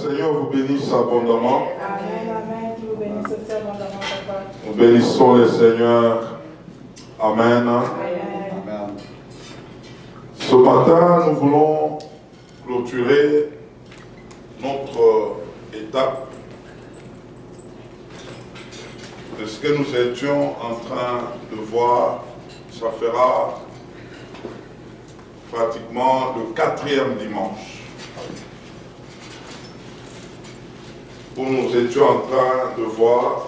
Seigneur vous bénisse abondamment. Amen, amen. Qui vous bénisse aussi abondamment, papa. Nous bénissons le Seigneur. Amen. Amen. Ce matin, nous voulons clôturer notre étape de ce que nous étions en train de voir. Ça fera pratiquement le 4e dimanche où nous étions en train de voir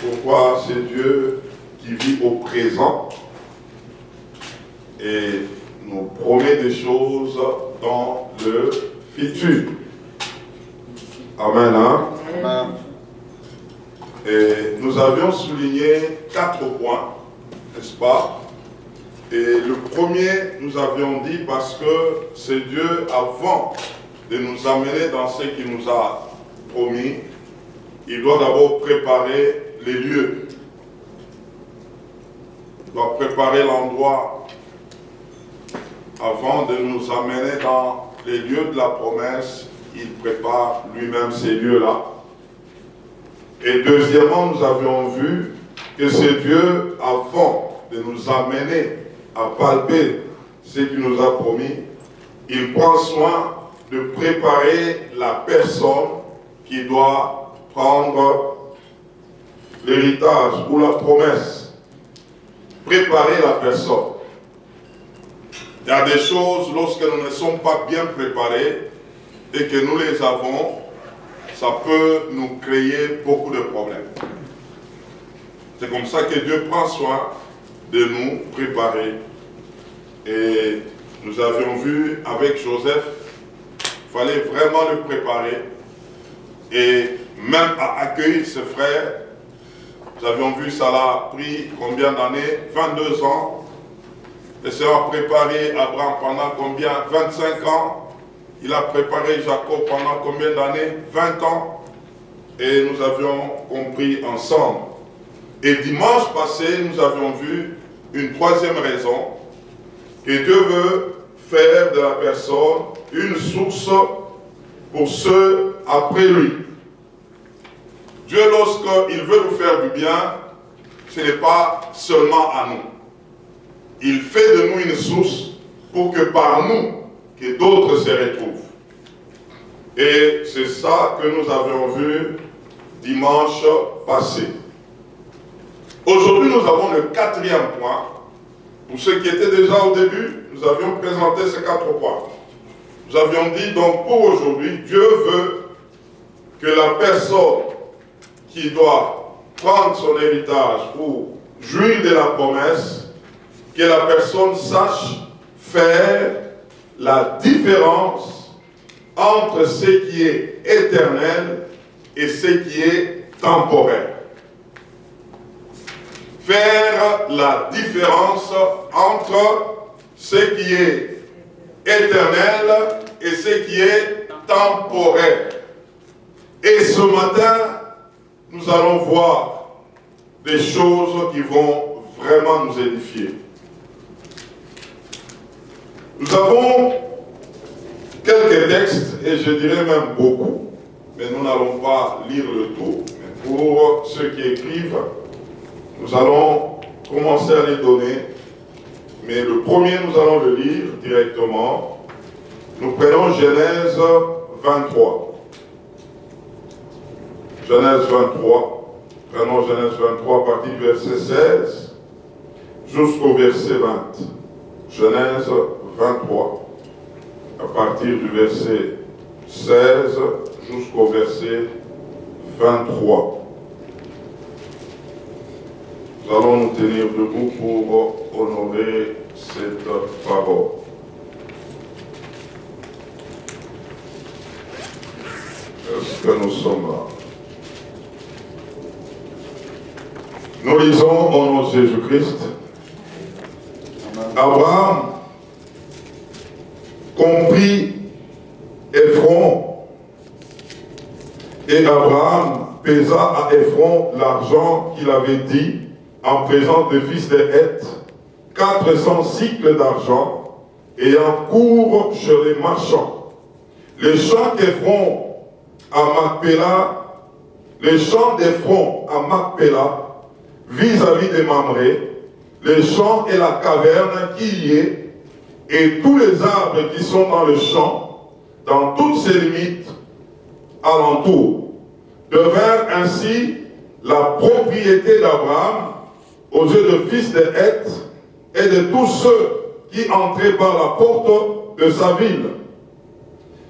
pourquoi c'est Dieu qui vit au présent et nous promet des choses dans le futur. Amen. Hein? Amen. Et nous avions souligné 4 points, n'est-ce pas? Et le premier, nous avions dit, parce que c'est Dieu, avant de nous amener dans ce qu'il nous a promis, il doit d'abord préparer les lieux. Il doit préparer l'endroit avant de nous amener dans les lieux de la promesse. Il prépare lui-même ces lieux-là. Et deuxièmement, nous avions vu que c'est Dieu, avant de nous amener à palper ce qu'il nous a promis, il prend soin de préparer la personne qui doit prendre l'héritage ou la promesse. Préparer la personne. Il y a des choses, lorsque nous ne sommes pas bien préparés et que nous les avons, ça peut nous créer beaucoup de problèmes. C'est comme ça que Dieu prend soin de nous préparer. Et nous avions vu avec Joseph, il fallait vraiment le préparer. Et même à accueillir ses frères, nous avions vu ça l'a pris combien d'années? 22 ans. Et ça a préparé Abraham pendant combien? 25 ans. Il a préparé Jacob pendant combien d'années? 20 ans. Et nous avions compris ensemble. Et dimanche passé, nous avions vu une troisième raison, que Dieu veut faire de la personne une source pour ceux après lui. Dieu, lorsqu'il veut nous faire du bien, ce n'est pas seulement à nous. Il fait de nous une source pour que par nous, que d'autres se retrouvent. Et c'est ça que nous avions vu dimanche passé. Aujourd'hui, nous avons le 4e point. Pour ceux qui étaient déjà au début, nous avions présenté ces 4 points. Nous avions dit donc pour aujourd'hui, Dieu veut que la personne qui doit prendre son héritage ou jouir de la promesse, que la personne sache faire la différence entre ce qui est éternel et ce qui est temporaire. Faire la différence entre ce qui est éternel et ce qui est temporaire. Et ce matin, nous allons voir des choses qui vont vraiment nous édifier. Nous avons quelques textes, et je dirais même beaucoup, mais nous n'allons pas lire le tout. Mais pour ceux qui écrivent, nous allons commencer à les donner. Mais le premier, nous allons le lire directement. Nous prenons Genèse 23. Genèse 23. Prenons Genèse 23 à partir du verset 16 jusqu'au verset 20. Genèse 23. À partir du verset 16 jusqu'au verset 23. Nous allons nous tenir debout pour honorer cette parole. Est-ce que nous sommes là? Nous lisons au nom de Jésus-Christ. Abraham comprit Ephron, et Abraham pesa à Ephron l'argent qu'il avait dit en présence des fils de Heth, 400 cycles d'argent, et en cours chez les marchands. Les champs qu'Ephron à Macpéla, les champs d'Ephron à Macpéla, vis-à-vis de Mamré, les champs et la caverne qui y est, et tous les arbres qui sont dans le champ, dans toutes ses limites alentour, devinrent ainsi la propriété d'Abraham aux yeux de fils de Heth et de tous ceux qui entraient par la porte de sa ville.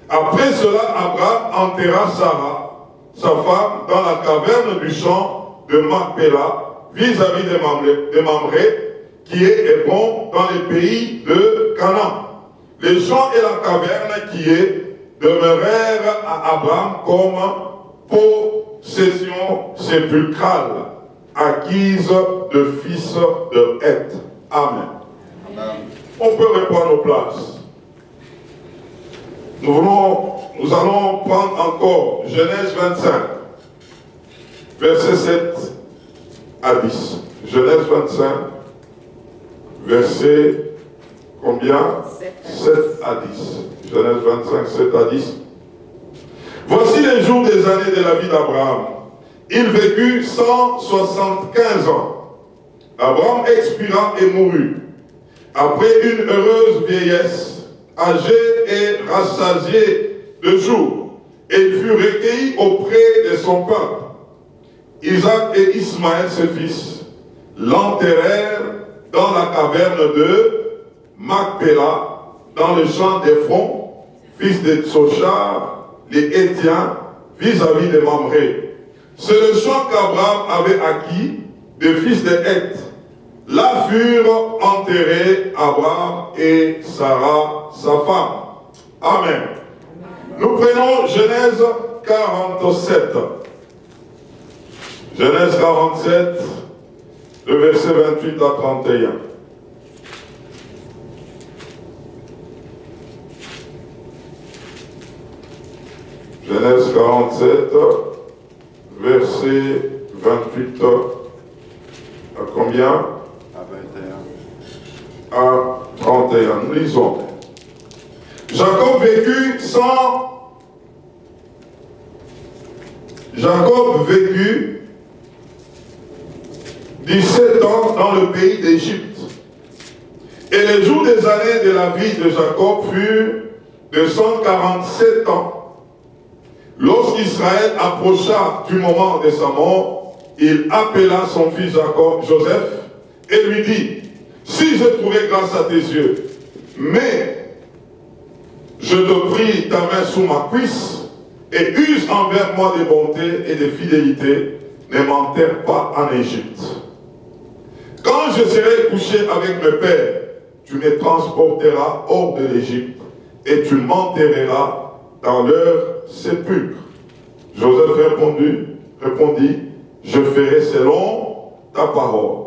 Après cela, Abraham enterra Sarah, sa femme, dans la caverne du champ de Macpéla, vis-à-vis de Mamré, qui est Hébron, dans les pays de Canaan. Les champs et la caverne qui est demeurèrent à Abraham comme possession sépulcrale, acquise de fils de Heth. Amen. Amen. On peut reprendre nos places. Nous allons prendre encore Genèse 25, versets 7 à 10. Genèse 25, verset combien? 7 à 10. Genèse 25, 7 à 10. Voici les jours des années de la vie d'Abraham. Il vécut 175 ans. Abraham expira et mourut. Après une heureuse vieillesse, âgé et rassasié de jours, et il fut recueilli auprès de son peuple. Isaac et Ismaël, ses fils, l'enterrèrent dans la caverne de Macpéla, dans le champ d'Ephron, fils de Tsochar, les Hétiens, vis-à-vis de Mamré. C'est le champ qu'Abraham avait acquis des fils de Heth. Là furent enterrés Abraham et Sarah, sa femme. Amen. Nous prenons Genèse 47. Genèse 47, le verset 28 à 31. Genèse 47, verset 28 à combien? À 31. Nous lisons. Jacob vécut 17 ans dans le pays d'Égypte. Et les jours des années de la vie de Jacob furent de 147 ans. Lorsqu'Israël approcha du moment de sa mort, il appela son fils Jacob, Joseph, et lui dit: si je trouvais grâce à tes yeux, mais je te prie ta main sous ma cuisse, et use envers moi de bonté et de fidélité, ne m'enterre pas en Égypte. Quand je serai couché avec mes pères, tu me transporteras hors de l'Égypte, et tu m'enterreras dans leur sépulcre. Joseph répondit, je ferai selon ta parole.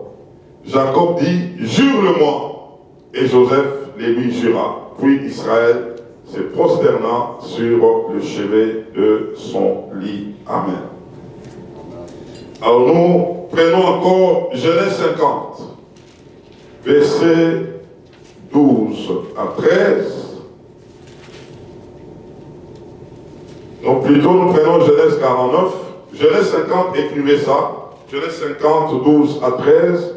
Jacob dit, jure-le-moi. Et Joseph les lui jura. Puis Israël se prosterna sur le chevet de son lit. Amen. Alors nous prenons encore Genèse 50, versets 12 à 13. Donc plutôt nous prenons Genèse 49. Genèse 50, écrivez ça. Genèse 50, 12 à 13.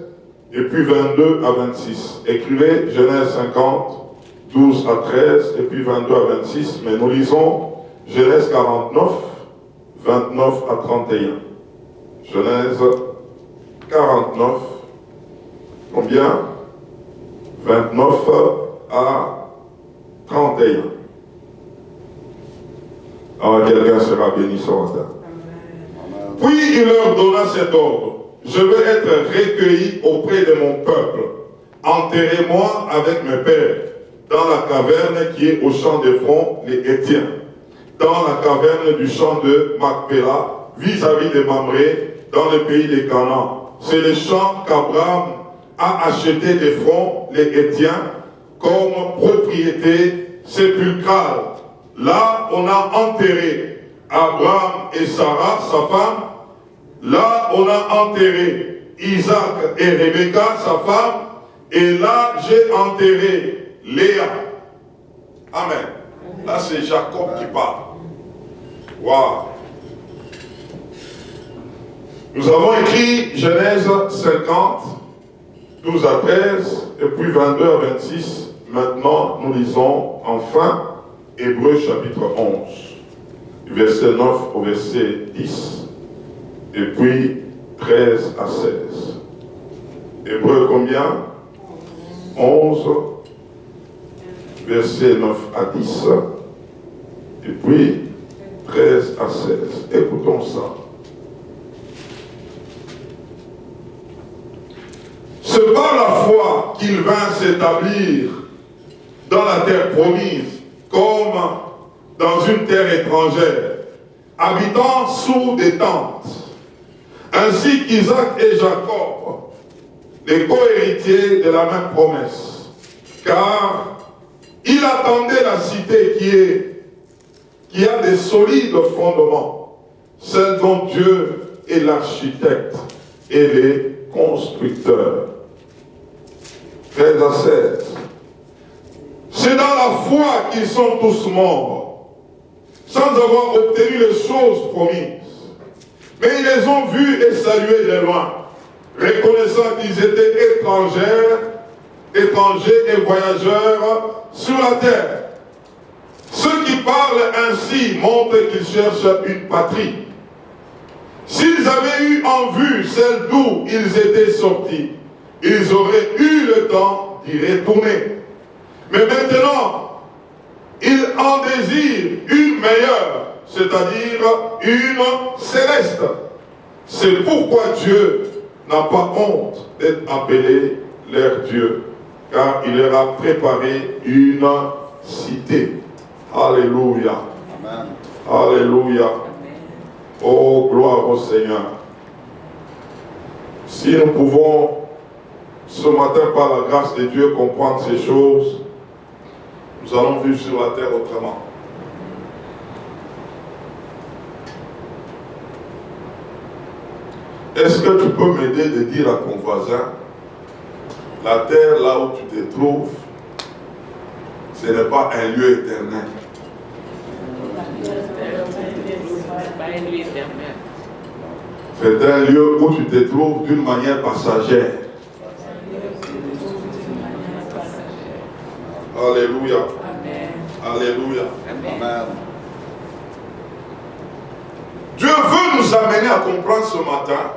Et puis 22 à 26. Écrivez Genèse 50, 12 à 13, et puis 22 à 26. Mais nous lisons Genèse 49, 29 à 31. Genèse 49, combien? 29 à 31. Alors quelqu'un sera béni ce matin. Puis il leur donna cet ordre. Je veux être recueilli auprès de mon peuple. Enterrez-moi avec mes pères dans la caverne qui est au champ d'Ephron, les Hétiens, dans la caverne du champ de Macpéla, vis-à-vis de Mamré, dans le pays de Canaan. C'est le champ qu'Abraham a acheté d'Ephron, les Hétiens, comme propriété sépulcrale. Là, on a enterré Abraham et Sarah, sa femme. Là, on a enterré Isaac et Rebecca, sa femme. Et là, j'ai enterré Léa. Amen. Là, c'est Jacob qui parle. Waouh. Nous avons écrit Genèse 50, 12 à 13, et puis 22 à 26. Maintenant, nous lisons enfin Hébreux chapitre 11, verset 9 au verset 10, et puis 13 à 16. Hébreux combien? 11, verset 9 à 10, et puis 13 à 16. Écoutons ça. C'est par la foi qu'il vint s'établir dans la terre promise, comme dans une terre étrangère, habitant sous des tentes, ainsi qu'Isaac et Jacob, les co-héritiers de la même promesse, car il attendait la cité qui a des solides fondements, celle dont Dieu est l'architecte et les constructeurs. 13 à 16. C'est dans la foi qu'ils sont tous morts, sans avoir obtenu les choses promises. Mais ils les ont vus et salués de loin, reconnaissant qu'ils étaient étrangers et voyageurs sur la terre. Ceux qui parlent ainsi montrent qu'ils cherchent une patrie. S'ils avaient eu en vue celle d'où ils étaient sortis, ils auraient eu le temps d'y retourner. Mais maintenant, ils en désirent une meilleure, c'est-à-dire une céleste. C'est pourquoi Dieu n'a pas honte d'être appelé leur Dieu, car il leur a préparé une cité. Alléluia. Amen. Alléluia. Oh, gloire au Seigneur. Si nous pouvons ce matin, par la grâce de Dieu, comprendre ces choses, nous allons vivre sur la terre autrement. Est-ce que tu peux m'aider de dire à ton voisin, la terre là où tu te trouves, ce n'est pas un lieu éternel. C'est un lieu où tu te trouves d'une manière passagère. Alléluia. Amen. Alléluia. Amen. Dieu veut nous amener à comprendre ce matin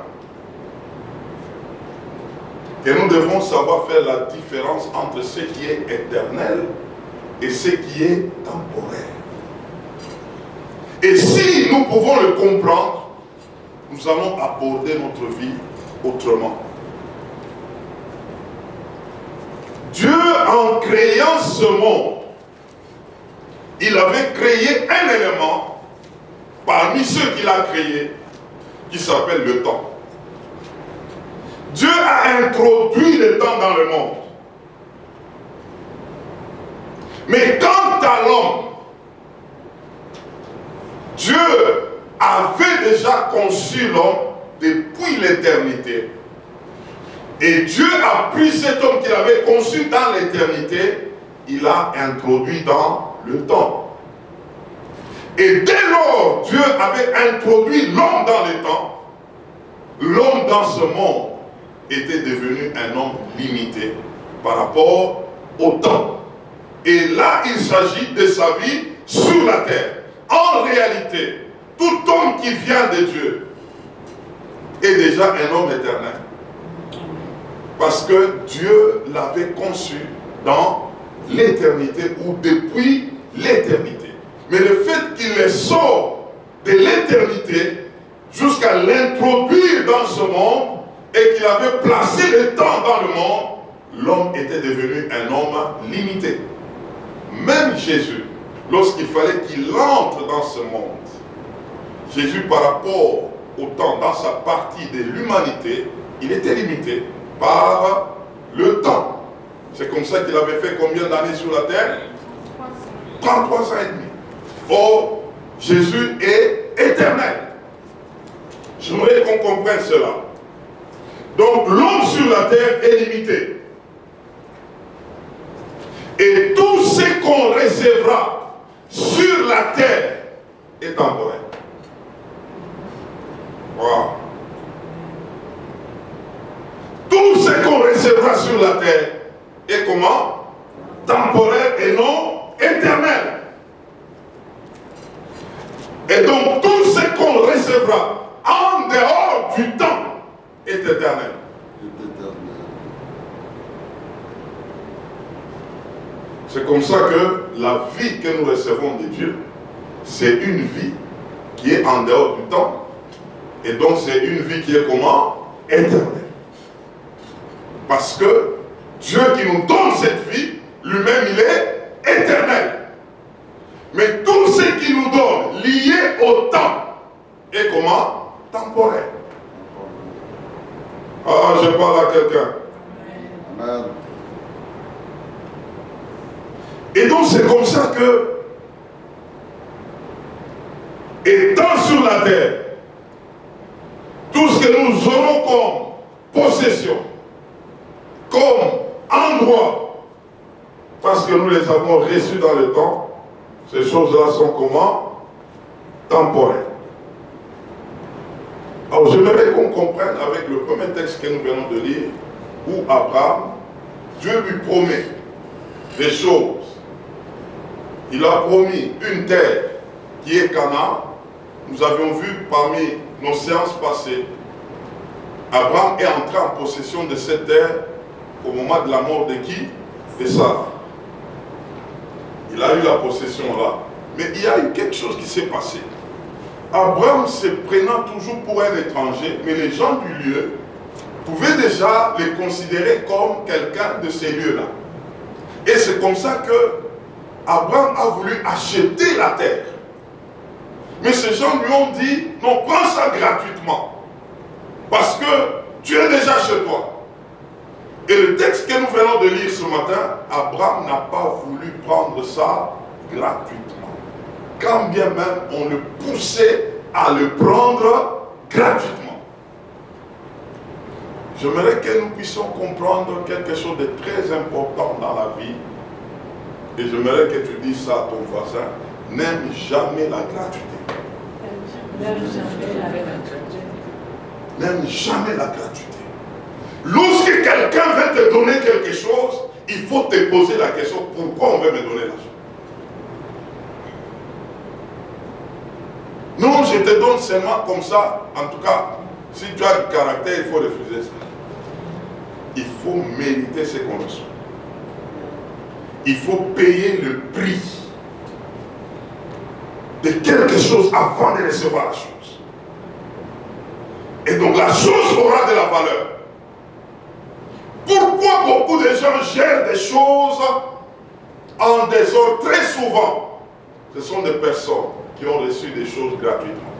que nous devons savoir faire la différence entre ce qui est éternel et ce qui est temporaire. Et si nous pouvons le comprendre, nous allons aborder notre vie autrement. Dieu, en créant ce monde, il avait créé un élément parmi ceux qu'il a créés qui s'appelle le temps. Dieu a introduit le temps dans le monde. Mais quant à l'homme, Dieu avait déjà conçu l'homme depuis l'éternité. Et Dieu a pris cet homme qu'il avait conçu dans l'éternité, il l'a introduit dans le temps. Et dès lors, Dieu avait introduit l'homme dans le temps, l'homme dans ce monde était devenu un homme limité par rapport au temps. Et là, il s'agit de sa vie sur la terre. En réalité, tout homme qui vient de Dieu est déjà un homme éternel. Parce que Dieu l'avait conçu dans l'éternité ou depuis l'éternité. Mais le fait qu'il les sort de l'éternité jusqu'à l'introduire dans ce monde et qu'il avait placé le temps dans le monde, l'homme était devenu un homme limité. Même Jésus, lorsqu'il fallait qu'il entre dans ce monde, Jésus par rapport au temps, dans sa partie de l'humanité, il était limité par le temps. C'est comme ça qu'il avait fait combien d'années sur la terre? 33 ans et demi. Or, Jésus est éternel. J'aimerais qu'on comprenne cela. Donc, l'homme sur la terre est limité. Et tout ce qu'on recevra sur la terre est temporaire. Wow. recevra sur la terre est comment? Temporaire et non éternel. Et donc tout ce qu'on recevra en dehors du temps est éternel. C'est comme ça que la vie que nous recevons de Dieu, c'est une vie qui est en dehors du temps. Et donc c'est une vie qui est comment? Éternelle. Parce que Dieu qui nous donne cette vie, lui-même il est éternel. Mais tout ce qu'il nous donne lié au temps est comment? Temporaire. Ah, je parle à quelqu'un. Amen. Et donc c'est comme ça que, étant sur la terre, tout ce que nous aurons comme possession, comme endroit, parce que nous les avons reçus dans le temps, ces choses-là sont comment? Temporaires. Alors j'aimerais qu'on comprenne avec le premier texte que nous venons de lire, où Abraham, Dieu lui promet des choses. Il a promis une terre qui est Canaan. Nous avions vu parmi nos séances passées, Abraham est entré en possession de cette terre au moment de la mort de qui? De Sarah. Il a eu la possession là. Mais il y a eu quelque chose qui s'est passé. Abraham se prenant toujours pour un étranger, mais les gens du lieu pouvaient déjà les considérer comme quelqu'un de ces lieux-là. Et c'est comme ça que Abraham a voulu acheter la terre. Mais ces gens lui ont dit, non, prends ça gratuitement. Parce que tu es déjà chez toi. Et le texte que nous venons de lire ce matin, Abraham n'a pas voulu prendre ça gratuitement. Quand bien même on le poussait à le prendre gratuitement. J'aimerais que nous puissions comprendre quelque chose de très important dans la vie. Et j'aimerais que tu dises ça à ton voisin. N'aime jamais la gratuité. N'aime jamais la gratuité. Lorsque quelqu'un veut te donner quelque chose, il faut te poser la question, pourquoi on veut me donner l'argent? Non, je te donne seulement comme ça. En tout cas, si tu as du caractère, il faut refuser ça. Il faut mériter ce qu'on reçoit. Il faut payer le prix de quelque chose avant de recevoir la chose. Et donc la chose aura de la valeur. Pourquoi beaucoup de gens gèrent des choses en désordre? Très souvent, ce sont des personnes qui ont reçu des choses gratuitement,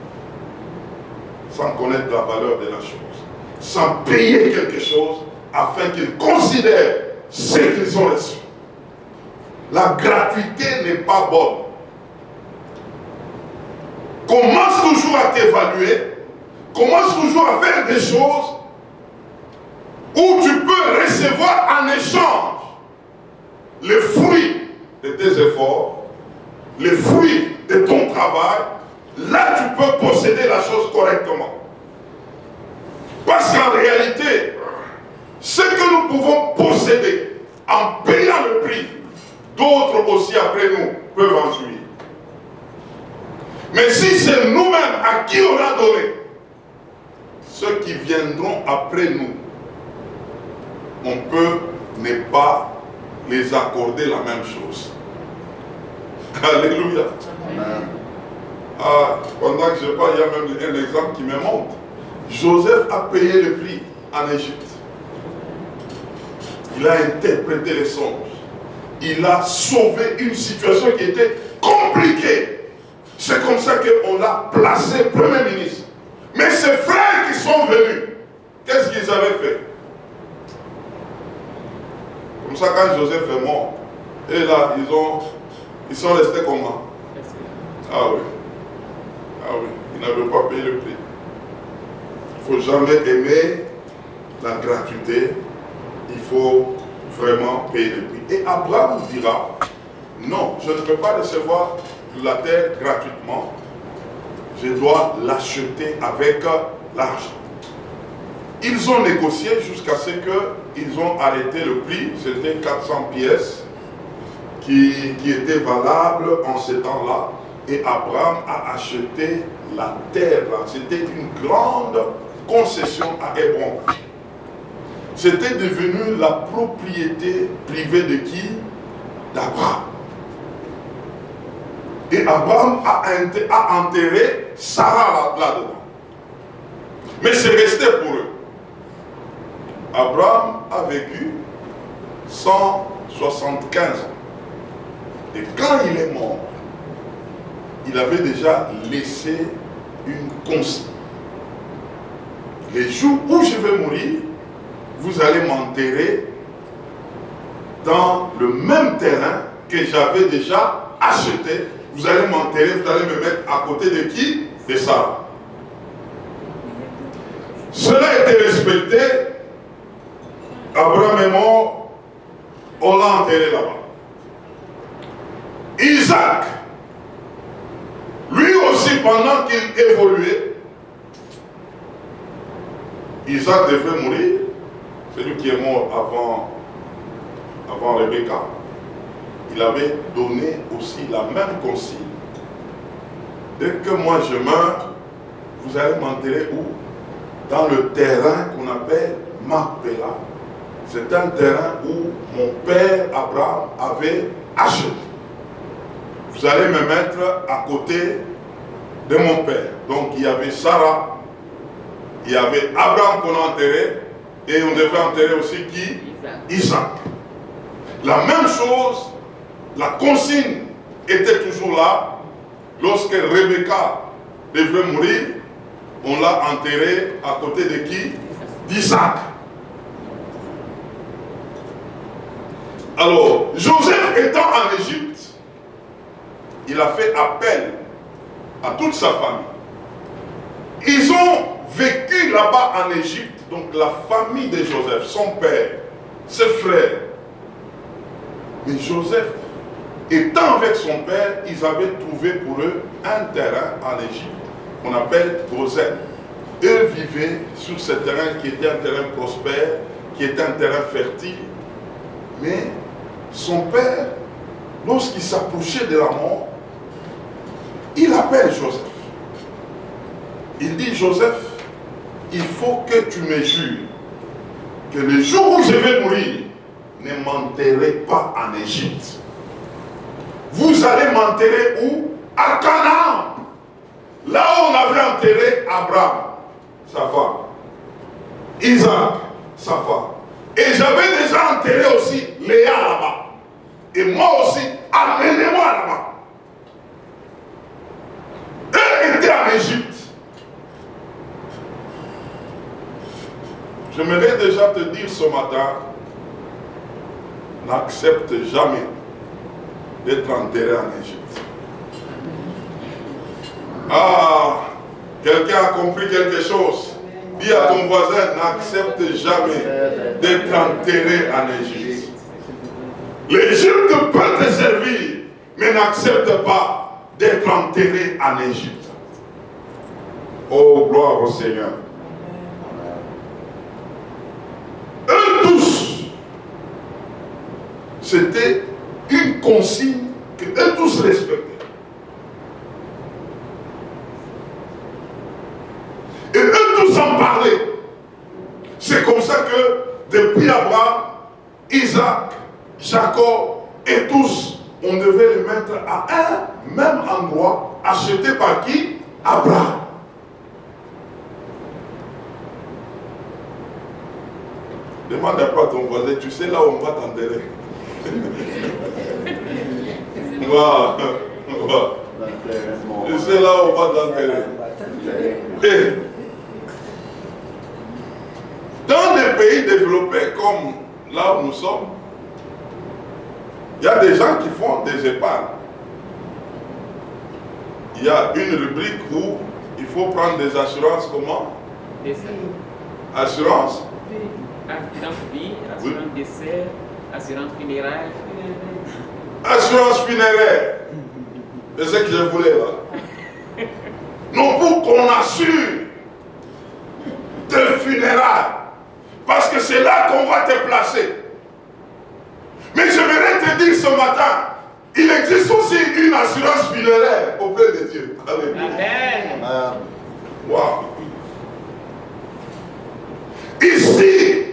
sans connaître la valeur de la chose, sans payer quelque chose afin qu'ils considèrent ce qu'ils ont reçu. La gratuité n'est pas bonne. Commence toujours à t'évaluer, commence toujours à faire des choses où tu peux recevoir en échange le fruit de tes efforts, le fruit de ton travail. Là, tu peux posséder la chose correctement. Parce qu'en réalité, ce que nous pouvons posséder en payant le prix, d'autres aussi après nous peuvent en jouir. Mais si c'est nous-mêmes à qui on a donné, ceux qui viendront après nous, on peut ne pas les accorder la même chose. Alléluia. Amen. Ah, pendant que je parle, il y a même un exemple qui me montre. Joseph a payé le prix en Égypte. Il a interprété les songes. Il a sauvé une situation qui était compliquée. C'est comme ça qu'on l'a placé Premier ministre. Mais ses frères qui sont venus, qu'est-ce qu'ils avaient fait? Comme ça, quand Joseph est mort, et là, ils sont restés comment? Ah oui. Ah oui, ils n'avaient pas payé le prix. Il ne faut jamais aimer la gratuité. Il faut vraiment payer le prix. Et Abraham dira, non, je ne peux pas recevoir la terre gratuitement. Je dois l'acheter avec l'argent. ils ont négocié jusqu'à ce qu'ils ont arrêté le prix. C'était 400 pièces qui étaient valables en ce temps-là. Et Abraham a acheté la terre. C'était une grande concession à Hébron. C'était devenu la propriété privée de qui? D'Abraham. Et Abraham a enterré Sarah là-dedans. Mais c'est resté pour eux. Abraham a vécu 175 ans. Et quand il est mort, il avait déjà laissé une consigne. Les jours où je vais mourir, vous allez m'enterrer dans le même terrain que j'avais déjà acheté. Vous allez m'enterrer, vous allez me mettre à côté de qui? De Sarah. Cela a été respecté. Abraham est mort, on l'a enterré là-bas. Isaac, lui aussi, pendant qu'il évoluait, Isaac devait mourir. Celui qui est mort avant Rebecca, il avait donné aussi la même consigne. Dès que moi je meurs, vous allez m'enterrer où? Dans le terrain qu'on appelle Macpéla. C'est un terrain où mon père Abraham avait acheté. Vous allez me mettre à côté de mon père. Donc il y avait Sarah, il y avait Abraham qu'on a enterré, et on devait enterrer aussi qui? Isaac. La même chose, la consigne était toujours là. Lorsque Rebecca devait mourir, on l'a enterré à côté de qui? D'Isaac. Alors, Joseph étant en Égypte, il a fait appel à toute sa famille. Ils ont vécu là-bas en Égypte, donc la famille de Joseph, son père, ses frères. Mais Joseph, étant avec son père, ils avaient trouvé pour eux un terrain en Égypte qu'on appelle Goshen. Eux vivaient sur ce terrain qui était un terrain prospère, qui était un terrain fertile. Mais son père, lorsqu'il s'approchait de la mort, il appelle Joseph. Il dit: Joseph, il faut que tu me jures que le jour où je vais mourir, ne m'enterrez pas en Égypte. Vous allez m'enterrer où? À Canaan. Là où on avait enterré Abraham, sa femme, Isaac, sa femme. Et j'avais déjà enterré aussi Léa là-bas. Et moi aussi, amenez-moi là-bas. Eux étaient en Égypte. J'aimerais déjà te dire ce matin, n'accepte jamais d'être enterré en Égypte. Ah, quelqu'un a compris quelque chose. Dis à ton voisin, n'accepte jamais d'être enterré en Égypte. L'Égypte peut te servir, mais n'accepte pas d'être enterré en Égypte. Oh, gloire au Seigneur. Eux tous, c'était une consigne que eux tous respectaient. Et eux tous en parlaient. C'est comme ça que depuis Abraham, Isaac, Jacob et tous, on devait les mettre à un même endroit, acheté par qui? Abraham. Demande un peu à ton voisin, tu sais là où on va t'enterrer. Tu sais là où on va t'enterrer. Dans des pays développés comme là où nous sommes, il y a des gens qui font des épargnes. Il y a une rubrique où il faut prendre des assurances. Comment? Assurance Assurance vie, assurance décès, assurance funéraire. Assurance funéraire. C'est ce que je voulais là. Non, pour qu'on assure tes funérailles. que c'est là qu'on va te placer. Mais j'aimerais te dire ce matin, il existe aussi une assurance funéraire auprès de Dieu. Alléluia. Amen. Wow. Ici,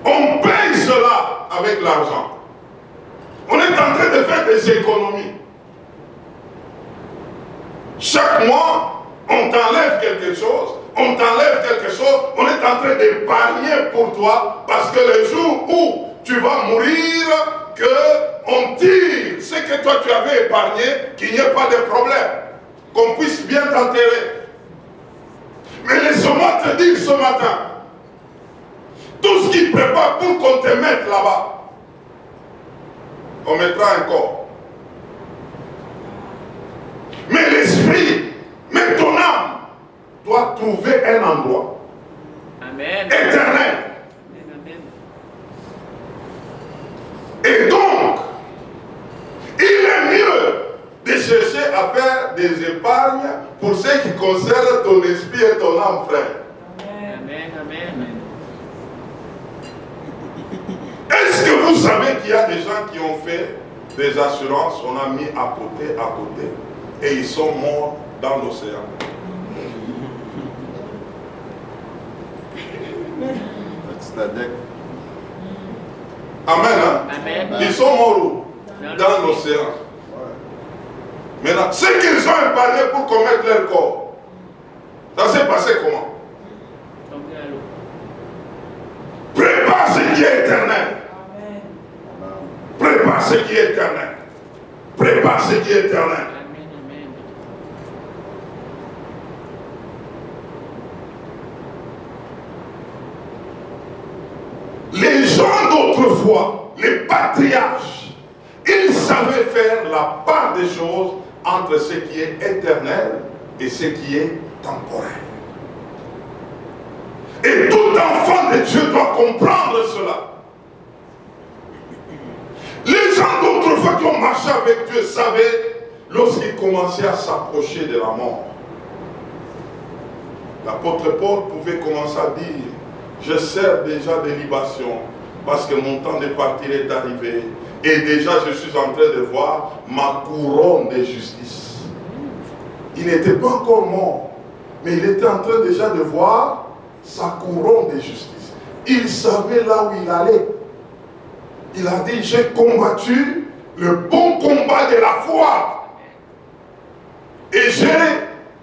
on paye cela avec l'argent. On est en train de faire des économies. Chaque mois, on t'enlève quelque chose, on est en train d'épargner pour toi, parce que le jour où tu vas mourir, qu'on tire ce que toi tu avais épargné, qu'il n'y ait pas de problème, qu'on puisse bien t'enterrer. Mais laisse-moi te dire ce matin, tout ce qui prépare pour qu'on te mette là-bas, on mettra un corps. Mais l'esprit, mais ton âme, doit trouver un endroit éternel. Et donc, il est mieux de chercher à faire des épargnes pour ce qui concerne ton esprit et ton âme, frère. Amen. Amen. Est-ce que vous savez qu'il y a des gens qui ont fait des assurances, on a mis à côté, et ils sont morts dans l'océan? Amen, hein? Amen. Ils sont morts où? Dans l'océan. Maintenant, ce qu'ils ont épargné pour commettre leur corps, ça s'est passé comment? Tombé à l'eau. Prépare ce qui est éternel. Prépare ce qui est éternel. Prépare ce qui est éternel. Amen. Amen. Les gens d'autrefois, les patriarches, ils savaient faire la part des choses entre ce qui est éternel et ce qui est temporaire. Et tout enfant de Dieu doit comprendre cela. Les gens d'autrefois qui ont marché avec Dieu savaient lorsqu'ils commençaient à s'approcher de la mort. L'apôtre Paul pouvait commencer à dire: je sers déjà des libations parce que mon temps de partir est arrivé et déjà je suis en train de voir ma couronne de justice. Il n'était pas encore mort, mais il était en train déjà de voir sa couronne de justice. Il savait là où il allait. Il a dit: j'ai combattu le bon combat de la foi et j'ai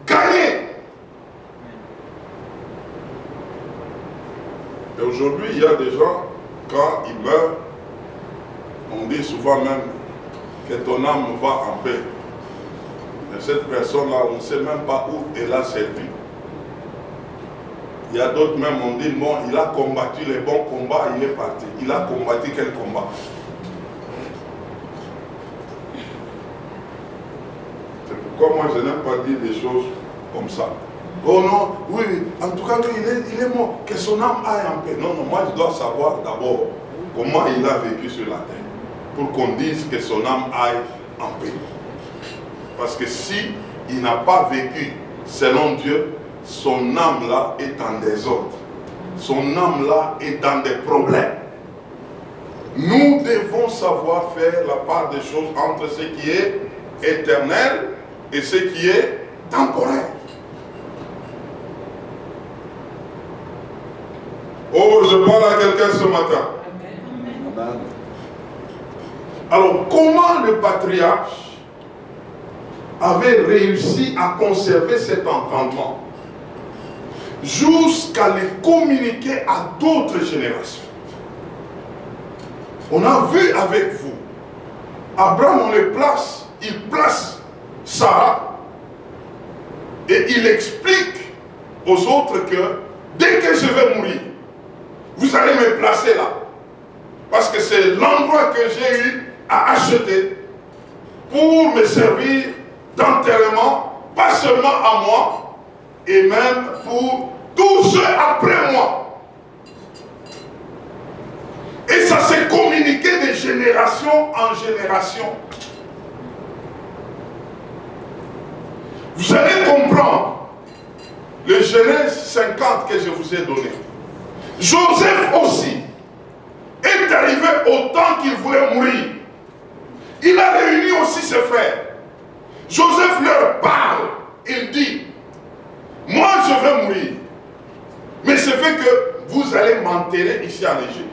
gagné. Et aujourd'hui, il y a des gens, quand ils meurent, on dit souvent même que ton âme va en paix. Mais cette personne-là, on ne sait même pas où elle a servi. Il y a d'autres même, on dit, bon, il a combattu les bons combats, il est parti. Il a combattu quel combat? C'est pourquoi moi je n'aime pas dire des choses comme ça. Oh non, oui, en tout cas, lui, il est mort, que son âme aille en paix. Non, non, moi je dois savoir d'abord comment il a vécu sur la terre, pour qu'on dise que son âme aille en paix. Parce que si il n'a pas vécu selon Dieu, son âme là est en désordre. Son âme là est dans des problèmes. Nous devons savoir faire la part des choses entre ce qui est éternel et ce qui est temporaire. Oh, je parle à quelqu'un ce matin. Amen. Alors, comment le patriarche avait réussi à conserver cet entendement jusqu'à le communiquer à d'autres générations? On a vu avec vous, Abraham, on le place, il place Sarah et il explique aux autres que dès que je vais mourir, vous allez me placer là. Parce que c'est l'endroit que j'ai eu à acheter pour me servir d'enterrement, pas seulement à moi, et même pour tous ceux après moi. Et ça s'est communiqué de génération en génération. Vous allez comprendre le Genèse 50 que je vous ai donné. Joseph aussi est arrivé au temps qu'il voulait mourir. Il a réuni aussi ses frères. Joseph leur parle. Il dit, moi je vais mourir. Mais c'est fait que vous allez m'enterrer ici en Égypte.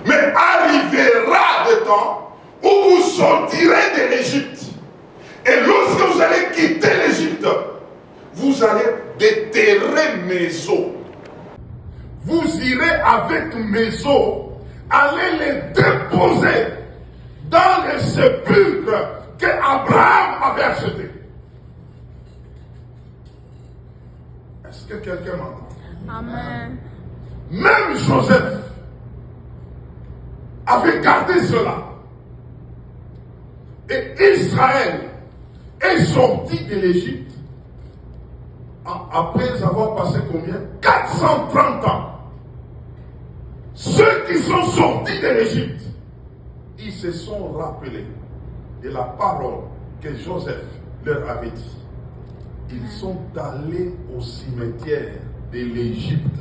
Mais arrivera le temps où vous sortirez de l'Égypte. Et lorsque vous allez quitter l'Égypte, vous allez déterrer mes os. Vous irez avec mes os, allez les déposer dans les sépulcres que Abraham avait achetés. Est-ce que quelqu'un m'entend? Amen. Même Joseph avait gardé cela. Et Israël est sorti de l'Égypte après avoir passé combien? 430 ans. Ceux qui sont sortis de l'Égypte, ils se sont rappelés de la parole que Joseph leur avait dit. Ils sont allés au cimetière de l'Égypte.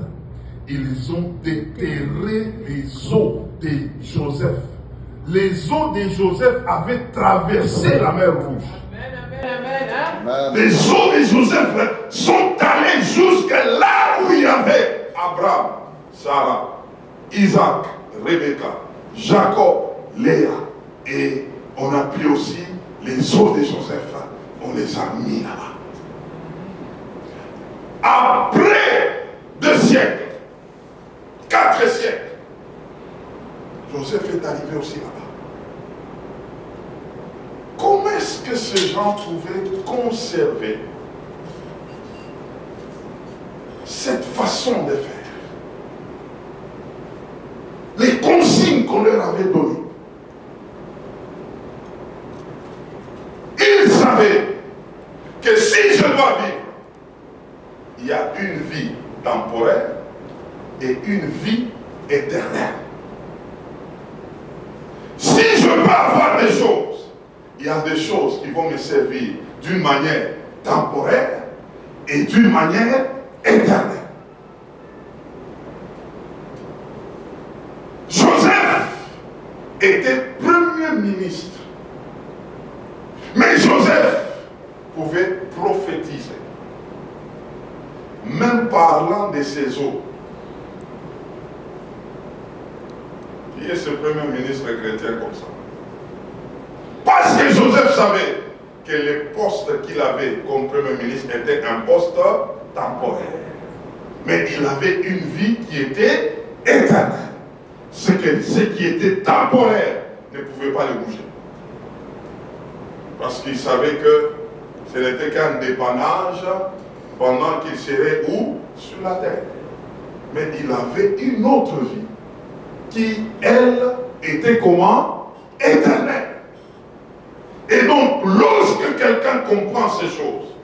Ils ont déterré les os de Joseph. Les os de Joseph avaient traversé la mer Rouge. Les os de Joseph sont allés jusqu'à là où il y avait Abraham, Sarah, Isaac, Rebecca, Jacob, Léa. Et on a pris aussi les os de Joseph. On les a mis là-bas. Après 2 siècles, 4 siècles, Joseph est arrivé aussi là-bas. Comment est-ce que ces gens pouvaient conserver cette façon de faire? Les consignes qu'on leur avait données. Ils savaient que si je dois vivre, il y a une vie temporaire et une vie éternelle. Si je peux avoir des choses, il y a des choses qui vont me servir d'une manière temporaire et d'une manière éternelle. Joseph était premier ministre. Mais Joseph pouvait prophétiser. Même parlant de ses eaux. Qui est ce premier ministre chrétien comme ça? Parce que Joseph savait que le poste qu'il avait comme premier ministre était un poste temporaire. Mais il avait une vie qui était éternelle. Ce qui était temporaire ne pouvait pas le bouger. Parce qu'il savait que ce n'était qu'un dépannage pendant qu'il serait où? Sur la terre. Mais il avait une autre vie qui, elle, était comment? Éternelle. Et donc, lorsque quelqu'un comprend ces choses,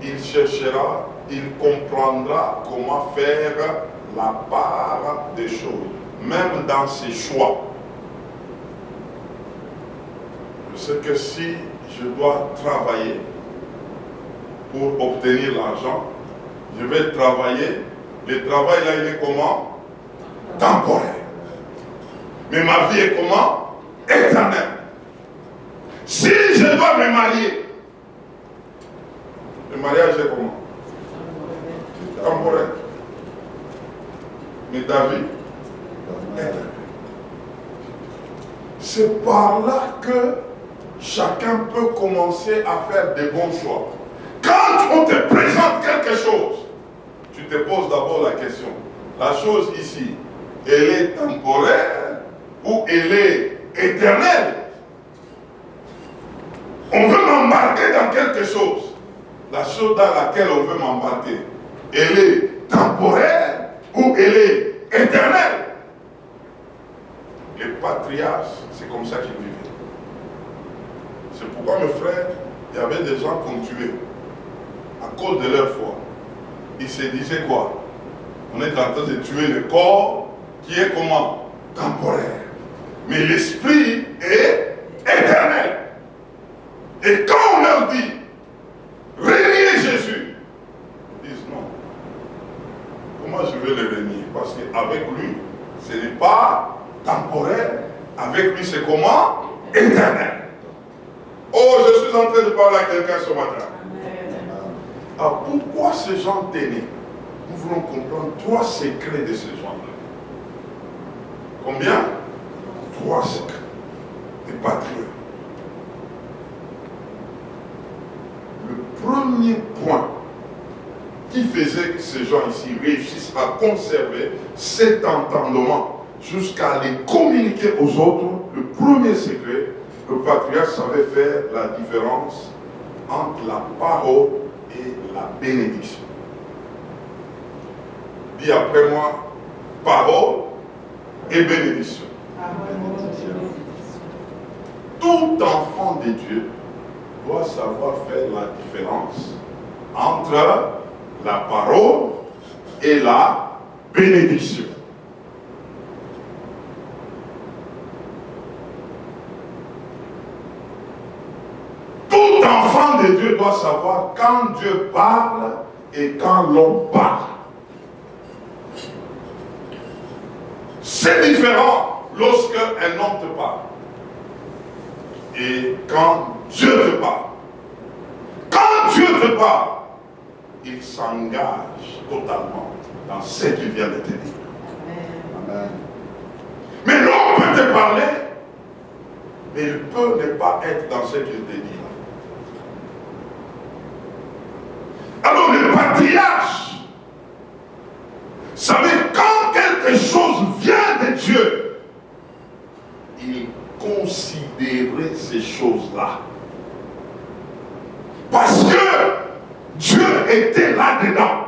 il cherchera, il comprendra comment faire la part des choses, même dans ses choix. Je sais que si je dois travailler pour obtenir l'argent, je vais travailler. Le travail là, il est comment? Temporaire. Mais ma vie est comment? Éternelle. Si je dois me marier, le mariage est comment? Temporaire. Mais ta vie, éternelle. C'est par là que chacun peut commencer à faire des bons choix. Quand on te présente quelque chose, tu te poses d'abord la question. La chose ici, elle est temporaire ou elle est éternelle? On veut m'embarquer dans quelque chose. La chose dans laquelle on veut m'embarquer, elle est temporaire ou elle est éternelle? Les patriarches, c'est comme ça qu'ils vivaient. C'est pourquoi, mes frères, il y avait des gens qu'on tuait à cause de leur foi. Ils se disaient quoi? On est en train de tuer le corps qui est comment? Temporaire. Mais l'esprit est éternel. Et quand on leur dit renier Jésus, ils disent non. Comment je vais le renier? parce qu'avec lui, ce n'est pas temporaire. Avec lui, c'est comment? Éternel. Oh, je suis en train de parler à quelqu'un ce matin. Alors, pourquoi ces gens t'aimaient? Nous voulons comprendre 3 secrets de ces gens-là. Combien? 3 secrets. Des patriotes. Le premier point qui faisait que ces gens ici réussissent à conserver cet entendement jusqu'à les communiquer aux autres, le premier secret, le patriarche savait faire la différence entre la parole et la bénédiction. Dis après moi, parole et bénédiction. Tout enfant de Dieu doit savoir faire la différence entre la parole et la bénédiction. Tout enfant de Dieu doit savoir quand Dieu parle et quand l'homme parle. C'est différent lorsque un homme te parle et quand Dieu te parle. Quand Dieu te parle, il s'engage totalement dans ce qu'il vient de te dire. Amen. Mais l'homme peut te parler, mais il peut ne pas être dans ce qu'il te dit. Alors le patriarche savait quand quelque chose vient de Dieu, il considérait ces choses-là. Parce que Dieu était là-dedans.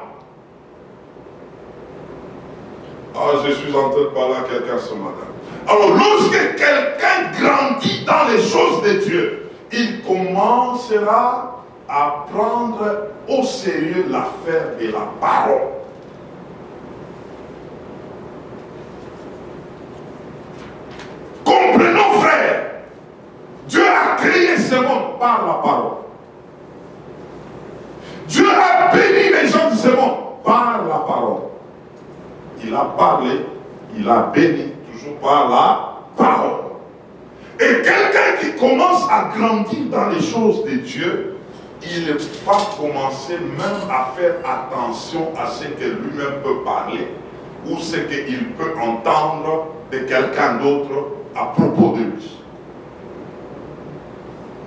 Ah, je suis en train de parler à quelqu'un ce matin. Alors, lorsque quelqu'un grandit dans les choses de Dieu, il commencera à prendre au sérieux l'affaire de la parole. Comprenons, frère, Dieu a créé ce monde par la parole. Dieu a béni les gens de ce monde par la parole. Il a parlé, il a béni, toujours par la parole. Et quelqu'un qui commence à grandir dans les choses de Dieu, il va commencer même à faire attention à ce que lui-même peut parler ou ce qu'il peut entendre de quelqu'un d'autre à propos de lui.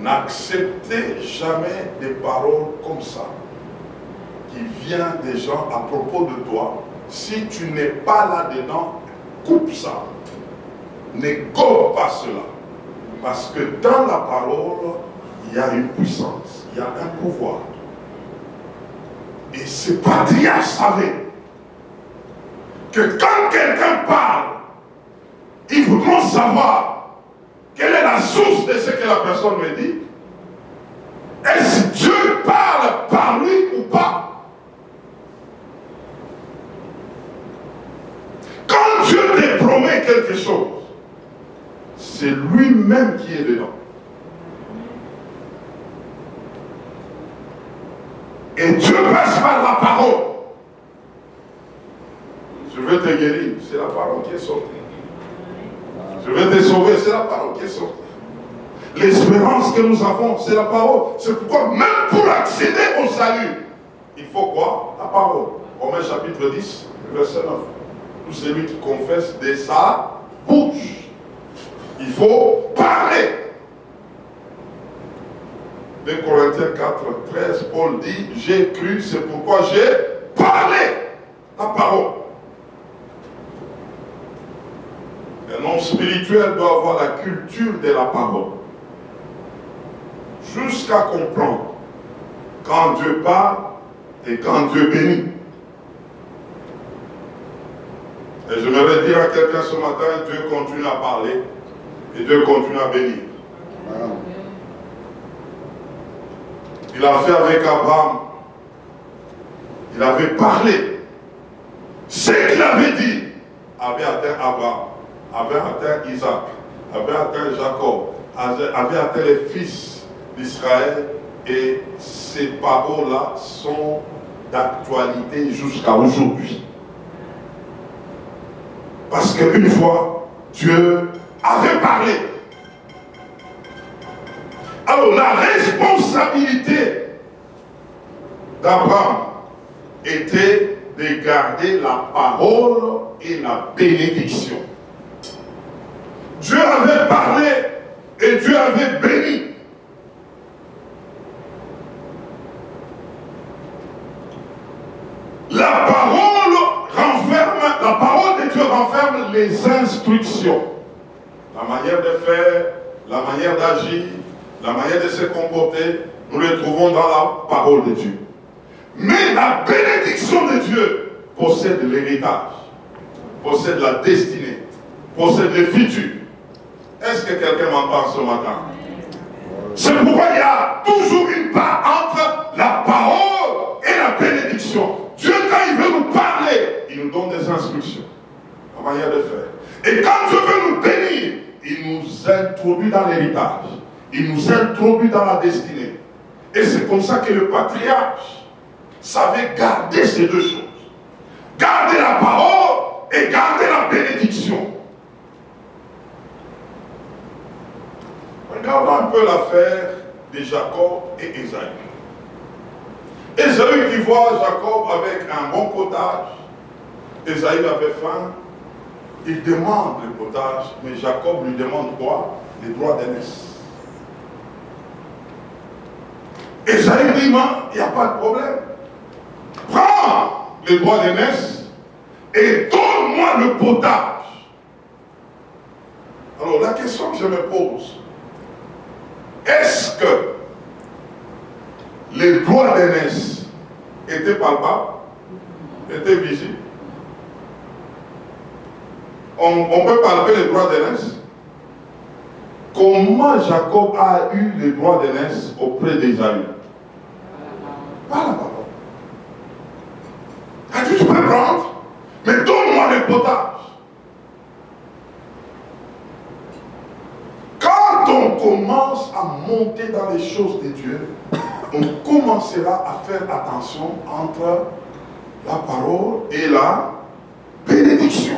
N'acceptez jamais des paroles comme ça qui viennent des gens à propos de toi. Si tu n'es pas là-dedans, coupe ça. Ne gobe pas cela. Parce que dans la parole, il y a une puissance, il y a un pouvoir. Et ce patriarche savait que quand quelqu'un parle, ils voudront savoir quelle est la source de ce que la personne me dit. Est-ce que Dieu parle par lui ou pas? Quand Dieu te promet quelque chose, c'est lui-même qui est dedans. Et Dieu passe par la parole. Je vais te guérir, c'est la parole qui est sortie. Je vais te sauver, c'est la parole qui est sortie. L'espérance que nous avons, c'est la parole. C'est pourquoi même pour accéder au salut, il faut quoi? La parole. Romains chapitre 10, verset 9. Tout celui qui confesse de sa bouche. Il faut parler. 2 Corinthiens 4, 13, Paul dit, j'ai cru, c'est pourquoi j'ai parlé. La parole. Un homme spirituel doit avoir la culture de la parole. Jusqu'à comprendre quand Dieu parle et quand Dieu bénit. Et j'aimerais dire à quelqu'un ce matin, Dieu continue à parler et Dieu continue à bénir. Il a fait avec Abraham. Il avait parlé. Ce qu'il avait dit avait atteint Abraham, avait atteint Isaac, avait atteint Jacob, avait atteint les fils d'Israël. Et ces paroles-là sont d'actualité jusqu'à aujourd'hui. Parce qu'une fois, Dieu avait parlé. Alors la responsabilité d'Abraham était de garder la parole et la bénédiction. Dieu avait parlé et Dieu avait béni. La parole de Dieu renferme les instructions. La manière de faire, la manière d'agir, la manière de se comporter, nous les trouvons dans la parole de Dieu. Mais la bénédiction de Dieu possède l'héritage, possède la destinée, possède le futur. Est-ce que quelqu'un m'entend ce matin? C'est pourquoi il y a toujours une part entre la parole et la bénédiction. Dieu, quand il veut nous parler, il nous donne des instructions, la manière de faire. Et quand Dieu veut nous bénir, il nous introduit dans l'héritage. Il nous introduit dans la destinée. Et c'est comme ça que le patriarche savait garder ces deux choses. Garder la parole et garder la bénédiction. Regardons un peu l'affaire de Jacob et Ésaü. Ésaü qui voit Jacob avec un bon potage. Ésaü avait faim. Il demande le potage, mais Jacob lui demande quoi? Les droits d'aînesse. Ésaü dit, non, il n'y a pas de problème. Prends les droits d'aînesse et donne-moi le potage. Alors la question que je me pose, est-ce que les droits d'aînesse étaient palpables, étaient visibles? On peut palper les droits d'aînesse. Comment Jacob a eu les droits d'aînesse auprès d'Ésaü? Par la parole. Il a dit, tu peux prendre, mais donne-moi le potage. Quand on commence à monter dans les choses de Dieu, on commencera à faire attention entre la parole et la bénédiction.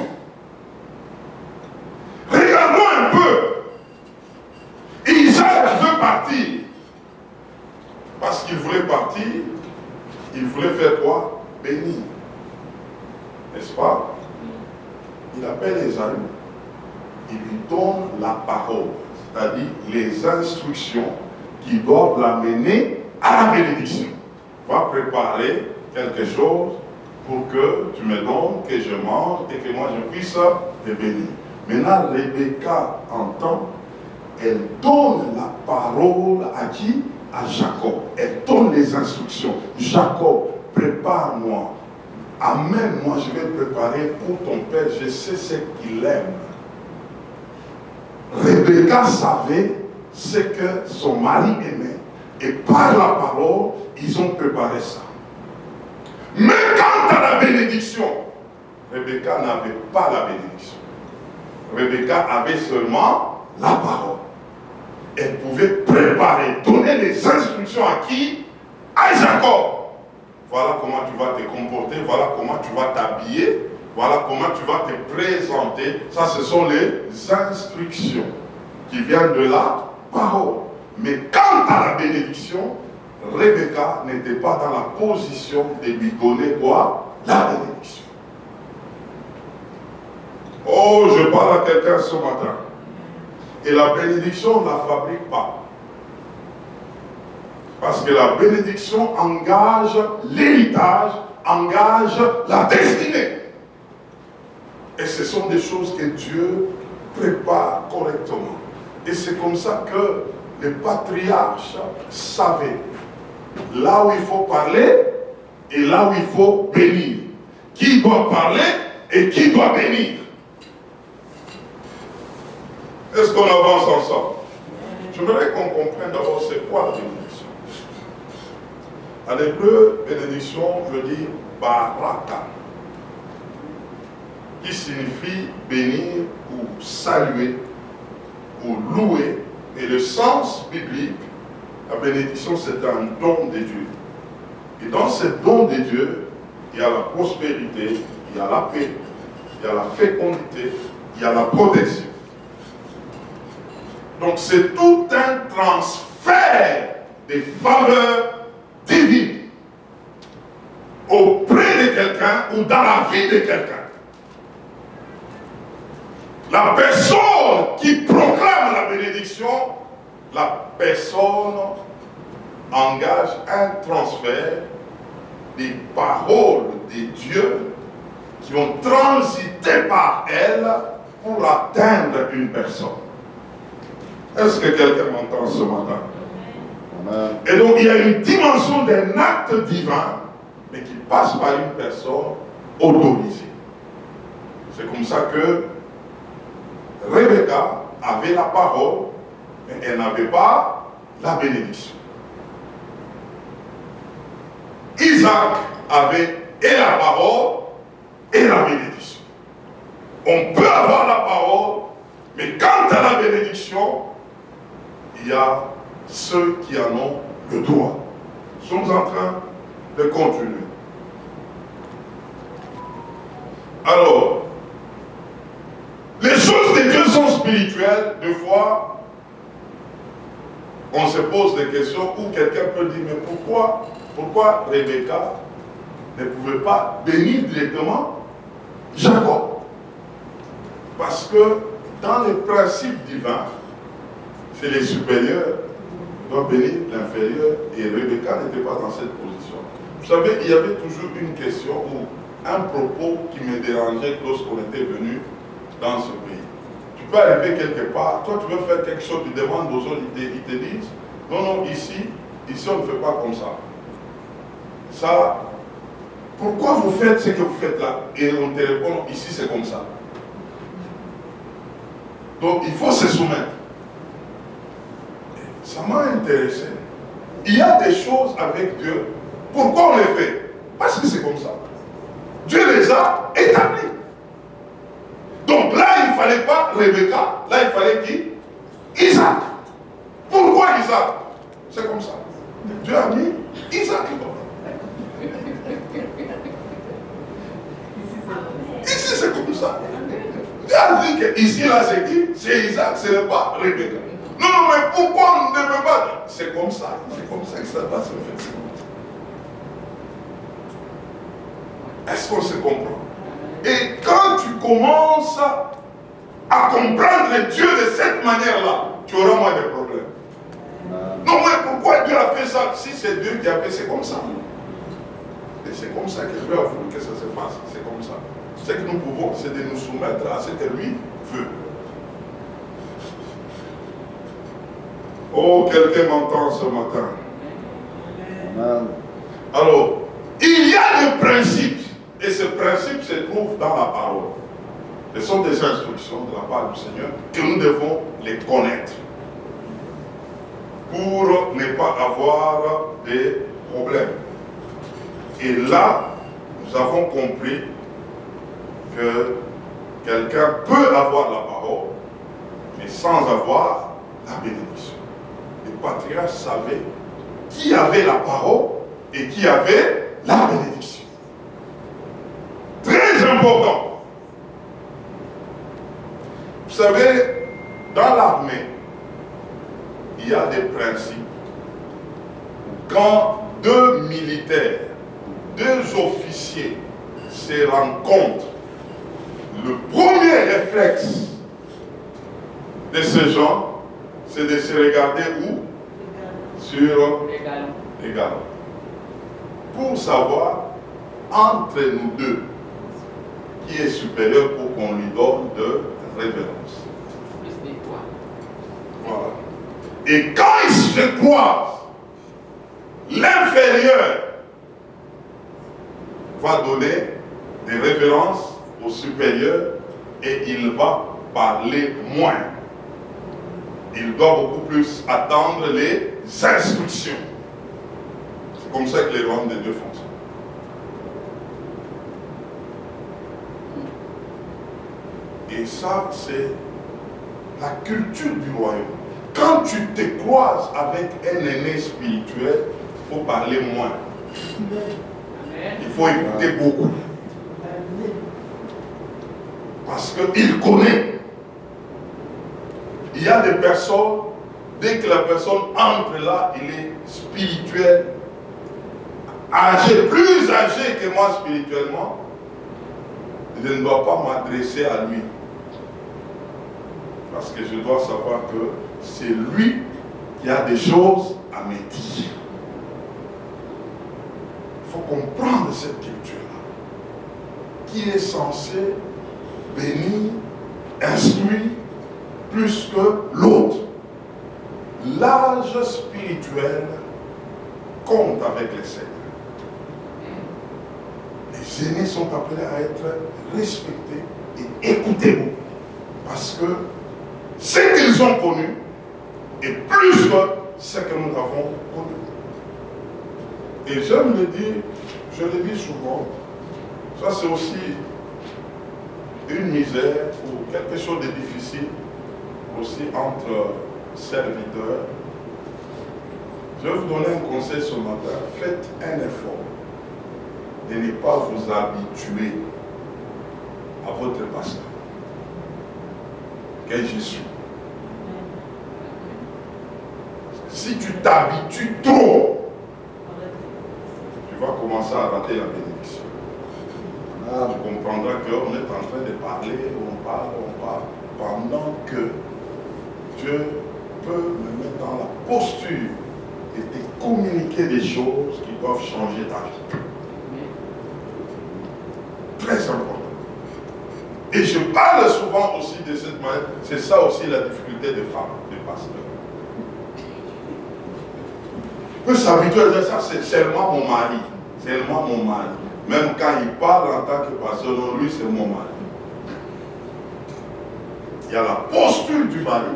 Regardons un peu. Isaac veut partir. Parce qu'il voulait partir, il voulait faire quoi? Bénir. N'est-ce pas? Il appelle Ésaü. Il lui donne la parole. C'est-à-dire les instructions qui doivent l'amener à la bénédiction. Va préparer quelque chose pour que tu me donnes, que je mange et que moi je puisse te bénir. Maintenant, Rebecca entend, elle donne la parole à qui? À Jacob. Elle donne les instructions. Jacob, prépare-moi. Amène-moi, je vais préparer pour ton père, je sais ce qu'il aime. Rebecca savait ce que son mari aimait. Et par la parole, ils ont préparé ça. Mais quant à la bénédiction, Rebecca n'avait pas la bénédiction. Rebecca avait seulement la parole. Elle pouvait préparer, donner les instructions à qui? À Jacob. Voilà comment tu vas te comporter, voilà comment tu vas t'habiller, voilà comment tu vas te présenter. Ça, ce sont les instructions qui viennent de la parole. Mais quant à la bénédiction, Rebecca n'était pas dans la position de lui donner quoi? La bénédiction. Oh, je parle à quelqu'un ce matin. Et la bénédiction, on ne la fabrique pas. Parce que la bénédiction engage l'héritage, engage la destinée. Et ce sont des choses que Dieu prépare correctement. Et c'est comme ça que les patriarches savaient là où il faut parler et là où il faut bénir. Qui doit parler et qui doit bénir. Est-ce qu'on avance ensemble? J'aimerais qu'on comprenne d'abord c'est quoi la bénédiction. En hébreu, bénédiction veut dire baraka, qui signifie bénir ou saluer ou louer. Et le sens biblique, la bénédiction c'est un don de Dieu. Et dans ce don de Dieu, il y a la prospérité, il y a la paix, il y a la fécondité, il y a la protection. Donc c'est tout un transfert des faveurs divines auprès de quelqu'un ou dans la vie de quelqu'un. La personne qui proclame la bénédiction, la personne engage un transfert des paroles de Dieu qui ont transité par elle pour atteindre une personne. Est-ce que quelqu'un m'entend ce matin? Amen. Et donc il y a une dimension d'un acte divin, mais qui passe par une personne autorisée. C'est comme ça que Rebecca avait la parole, mais elle n'avait pas la bénédiction. Isaac avait et la parole et la bénédiction. On peut avoir la parole, mais quant à la bénédiction, il y a ceux qui en ont le droit. Nous sommes en train de continuer. Alors, les choses de Dieu sont spirituelles. Des fois, on se pose des questions où quelqu'un peut dire, mais pourquoi Rebecca ne pouvait pas bénir directement Jacob? Parce que dans les principes divins, c'est les supérieurs qui doivent bénir l'inférieur, et Rebecca n'était pas dans cette position. Vous savez, il y avait toujours une question ou un propos qui me dérangeait lorsqu'on était venu dans ce pays. Tu peux arriver quelque part, toi tu veux faire quelque chose, tu demandes aux autres, ils te disent, non, ici on ne fait pas comme ça. Ça, pourquoi vous faites ce que vous faites là? Et on te répond, ici c'est comme ça. Donc il faut se soumettre. Ça m'a intéressé. Il y a des choses avec Dieu. Pourquoi on les fait? Parce que c'est comme ça. Dieu les a établis. Donc là, il ne fallait pas Rebecca, là, il fallait qui? Isaac. Pourquoi Isaac? C'est comme ça. Dieu a mis Isaac. Ici, c'est comme ça. Dieu a dit que ici, là, c'est qui? C'est Isaac, ce n'est pas Rebecca. Non, mais pourquoi on ne peut pas? C'est comme ça. C'est comme ça que ça va se faire. Est-ce qu'on se comprend? Et quand tu commences à comprendre Dieu de cette manière-là, tu auras moins de problèmes. Non, mais pourquoi Dieu a fait ça? Si c'est Dieu qui a fait, c'est comme ça. Et c'est comme ça que Dieu a voulu que ça se fasse. C'est comme ça. Ce que nous pouvons, c'est de nous soumettre à ce que lui veut. Oh, quelqu'un m'entend ce matin. Amen. Alors, il y a des principes. Et ce principe se trouve dans la parole. Ce sont des instructions de la part du Seigneur que nous devons les connaître pour ne pas avoir des problèmes. Et là, nous avons compris que quelqu'un peut avoir la parole, mais sans avoir la bénédiction. Les patriarches savaient qui avait la parole et qui avait la bénédiction. Très important. Vous savez, dans l'armée, il y a des principes. Quand deux militaires, deux officiers se rencontrent, le premier réflexe de ces gens, c'est de se regarder où? Sur les galons. Pour savoir, entre nous deux, qui est supérieur pour qu'on lui donne de révérence. Voilà. Et quand ils se croisent, l'inférieur va donner des révérences au supérieur et il va parler moins. Il doit beaucoup plus attendre les instructions. C'est comme ça que les royaumes de Dieu fonctionnent. Et ça, c'est la culture du royaume. Quand tu te croises avec un aîné spirituel, il faut parler moins. Il faut écouter beaucoup. Parce qu'il connaît. Il y a des personnes, dès que la personne entre là, il est spirituel, âgé, plus âgé que moi spirituellement, je ne dois pas m'adresser à lui. Parce que je dois savoir que c'est lui qui a des choses à me dire. Il faut comprendre cette culture-là, qui est censée bénir, instruire, plus que l'autre. L'âge spirituel compte avec les seigneurs. Les aînés sont appelés à être respectés et écoutés beaucoup. Parce que ce qu'ils ont connu est plus que ce que nous avons connu. Et j'aime le dire, je le dis souvent, ça c'est aussi une misère ou quelque chose de difficile aussi entre serviteurs. Je vais vous donner un conseil ce matin. Faites un effort de ne pas vous habituer à votre pasteur, que je suis. Si tu t'habitues trop, tu vas commencer à rater la bénédiction. Tu comprendras qu'on est en train de parler, on parle, pendant que Dieu peut me mettre dans la posture et te communiquer des choses qui doivent changer ta vie. Très important. Et je parle souvent aussi de cette manière. C'est ça aussi la difficulté des femmes, des pasteurs. On peut s'habituer à dire ça, c'est seulement mon mari. Seulement mon mari. Même quand il parle en tant que pasteur, non, lui c'est mon mari. Il y a la posture du mari.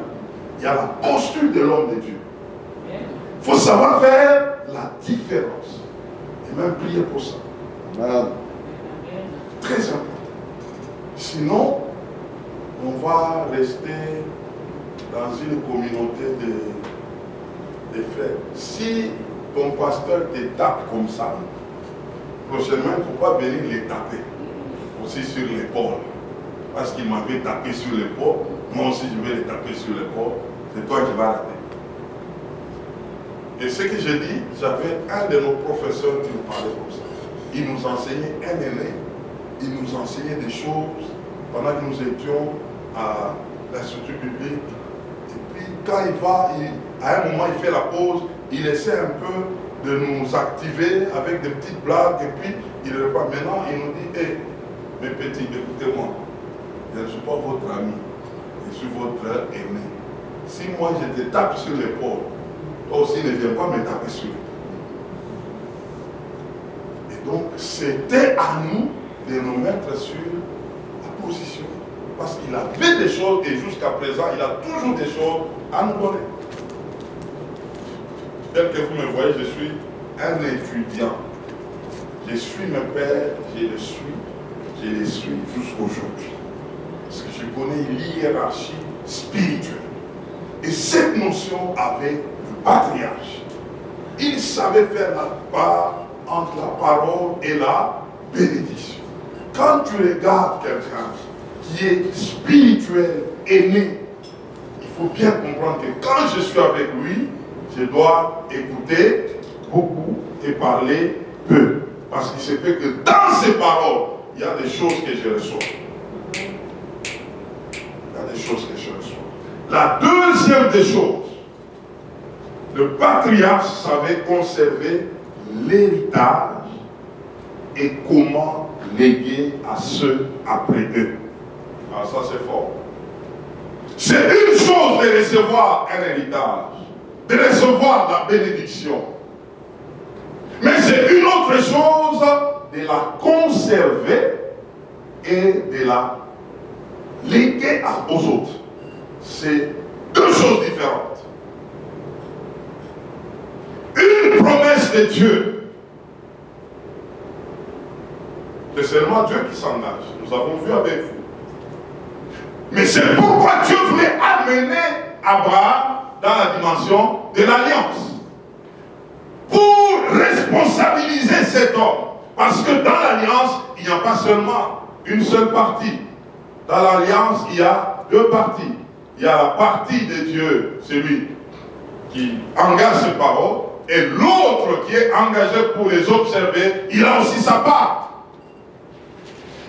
Il y a la posture de l'homme de Dieu. Il faut savoir faire la différence. Et même prier pour ça. Amen. Très important. Sinon, on va rester dans une communauté de frères. Si ton pasteur te tape comme ça, prochainement, il ne faut pas venir les taper aussi sur l'épaule. Parce qu'il m'avait tapé sur l'épaule, moi aussi je vais les taper sur l'épaule, c'est toi qui vas rater. Et ce que j'ai dit, j'avais un de nos professeurs qui nous parlait comme ça. Il nous enseignait un aîné, il nous enseignait des choses pendant que nous étions à l'institut public. Et puis quand il va, à un moment il fait la pause, il essaie un peu de nous activer avec des petites blagues et puis il repart. Maintenant il nous dit, hé, mes petits, écoutez-moi, je ne suis pas votre ami, je suis votre aîné. Si moi je te tape sur l'épaule, toi aussi ne viens pas me taper sur l'épaule. Et donc c'était à nous de nous mettre sur la position. Parce qu'il avait des choses et jusqu'à présent il a toujours des choses à nous donner. Tel que vous me voyez, je suis un étudiant. Je suis mes pères, je les suis jusqu'aujourd'hui. Parce que je connais l'hiérarchie spirituelle. Et cette notion avait le patriarche. Il savait faire la part entre la parole et la bénédiction. Quand tu regardes quelqu'un qui est spirituel, aîné, il faut bien comprendre que quand je suis avec lui, je dois écouter beaucoup et parler peu. Parce qu'il se peut que dans ses paroles, il y a des choses que je reçois. Il y a des choses que je reçois. La deuxième des choses, le patriarche savait conserver l'héritage et comment léguer à ceux après eux. Alors ça c'est fort. C'est une chose de recevoir un héritage, de recevoir la bénédiction. Mais c'est une autre chose de la conserver et de la léguer aux autres. C'est deux choses différentes. Une promesse de Dieu. C'est seulement Dieu qui s'engage. Nous avons vu avec vous. Mais c'est pourquoi Dieu voulait amener Abraham dans la dimension de l'alliance. Pour responsabiliser cet homme. Parce que dans l'alliance, il n'y a pas seulement une seule partie. Dans l'alliance, il y a deux parties. Il y a la partie de Dieu, celui qui engage ses paroles, et l'autre qui est engagé pour les observer, il a aussi sa part.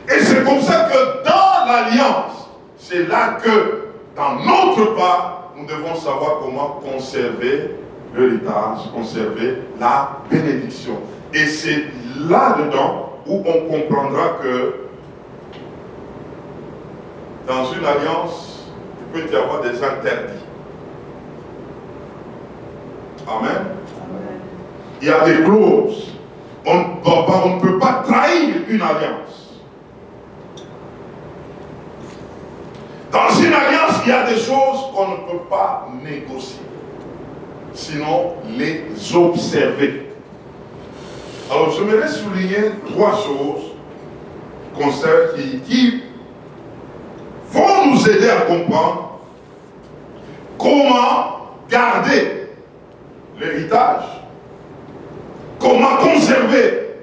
Et c'est comme ça que dans l'alliance, c'est là que, dans notre part, nous devons savoir comment conserver l'héritage, conserver la bénédiction. Et c'est là-dedans où on comprendra que dans une alliance, il peut y avoir des interdits. Amen. Il y a des clauses. On ne peut pas trahir une alliance. Dans une alliance, il y a des choses qu'on ne peut pas négocier. Sinon, les observer. Alors, j'aimerais souligner trois choses qui vont nous aider à comprendre comment garder l'héritage, comment conserver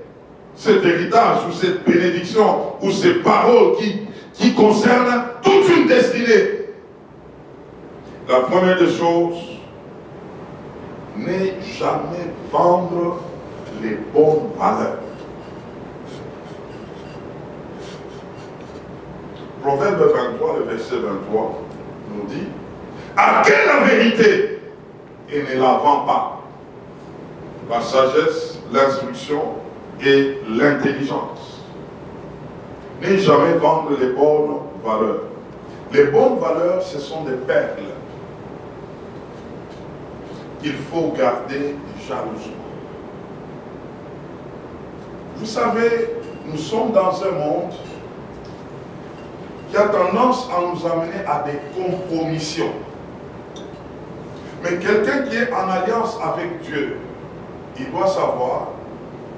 cet héritage ou cette bénédiction ou ces paroles qui concernent toute une destinée. La première des choses, ne jamais vendre les bonnes valeurs. Proverbe 23, le verset 23, nous dit: acquais la vérité et ne la vends pas. La sagesse, l'instruction et l'intelligence. Ne jamais vendre les bonnes valeurs. Les bonnes valeurs, ce sont des perles qu'il faut garder jalousement. Vous savez, nous sommes dans un monde qui a tendance à nous amener à des compromissions. Mais quelqu'un qui est en alliance avec Dieu, il doit savoir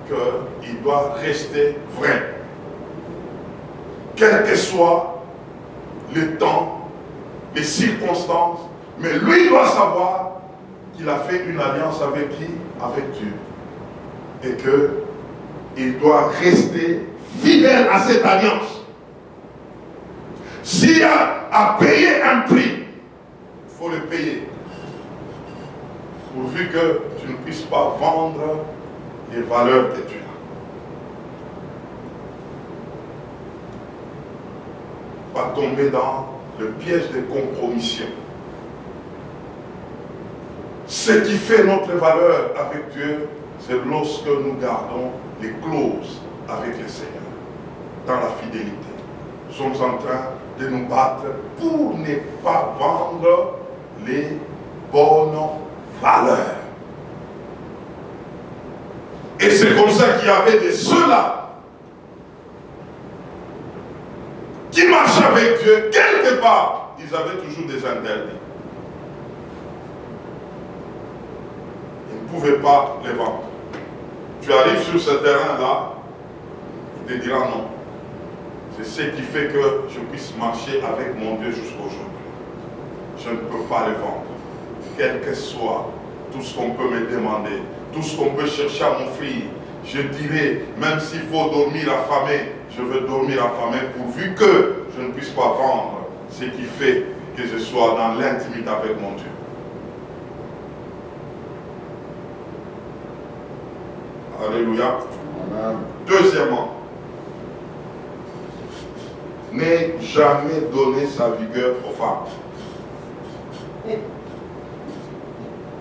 qu'il doit rester vrai. Quel que soit le temps, les circonstances, mais lui doit savoir qu'il a fait une alliance avec qui? Avec Dieu. Et qu'il doit rester fidèle à cette alliance. S'il y a à payer un prix, il faut le payer. Pourvu que tu ne puisses pas vendre les valeurs que tu as. Pas tomber dans le piège de compromission. Ce qui fait notre valeur avec Dieu, c'est lorsque nous gardons les clauses avec le Seigneur, dans la fidélité. Nous sommes en train de nous battre pour ne pas vendre les bonnes valeurs. Et c'est comme ça qu'il y avait de ceux-là qui marchaient avec Dieu, quelque part, ils avaient toujours des interdits. Ils ne pouvaient pas les vendre. Tu arrives sur ce terrain-là, il te dira non. C'est ce qui fait que je puisse marcher avec mon Dieu jusqu'aujourd'hui. Je ne peux pas les vendre. Quel que soit tout ce qu'on peut me demander, tout ce qu'on peut chercher à m'offrir, je dirai, même s'il faut dormir affamé, je veux dormir affamé pourvu que je ne puisse pas vendre ce qui fait que je sois dans l'intimité avec mon Dieu. Alléluia. Amen. Deuxièmement, ne jamais donner sa vigueur aux femmes.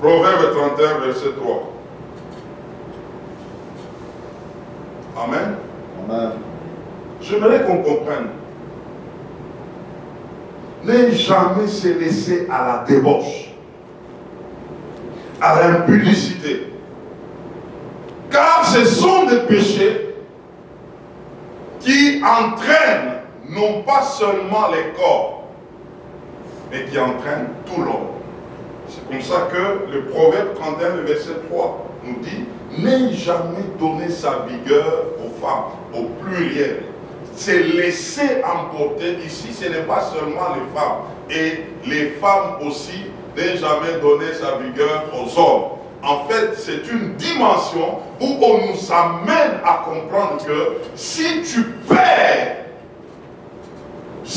Proverbe 31, verset 3. Amen. Amen. J'aimerais qu'on comprenne. Ne jamais se laisser à la débauche, à l'impudicité. Car ce sont des péchés qui entraînent non pas seulement les corps, mais qui entraînent tout l'homme. C'est comme ça que le Proverbe 31, le verset 3, nous dit: ne jamais donner sa vigueur aux femmes, au pluriel. C'est laisser emporter. Ici, ce n'est pas seulement les femmes. Et les femmes aussi, ne jamais donner sa vigueur aux hommes. En fait, c'est une dimension où on nous amène à comprendre que si tu perds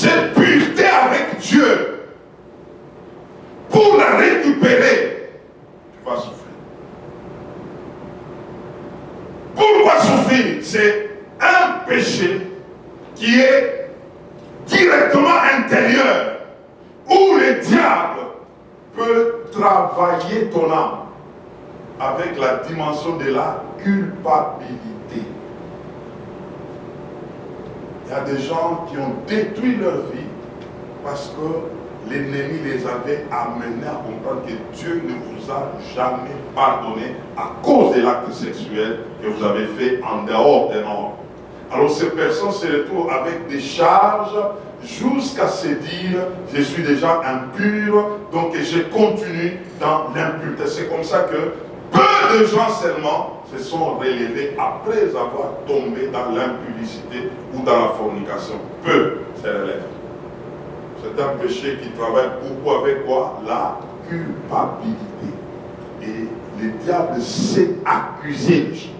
cette pureté avec Dieu, pour la récupérer, tu vas souffrir. Pourquoi souffrir? C'est un péché qui est directement intérieur, où le diable peut travailler ton âme avec la dimension de la culpabilité. Il y a des gens qui ont détruit leur vie parce que l'ennemi les avait amenés à comprendre que Dieu ne vous a jamais pardonné à cause de l'acte sexuel que vous avez fait en dehors des normes. Alors ces personnes se retrouvent avec des charges jusqu'à se dire « je suis déjà impur, donc je continue dans l'impureté ». C'est comme ça que peu de gens seulement se sont relevés après avoir tombé dans l'impudicité ou dans la fornication. Peu se relèvent. C'est un péché qui travaille beaucoup avec quoi? La culpabilité. Et le diable sait accuser les gens.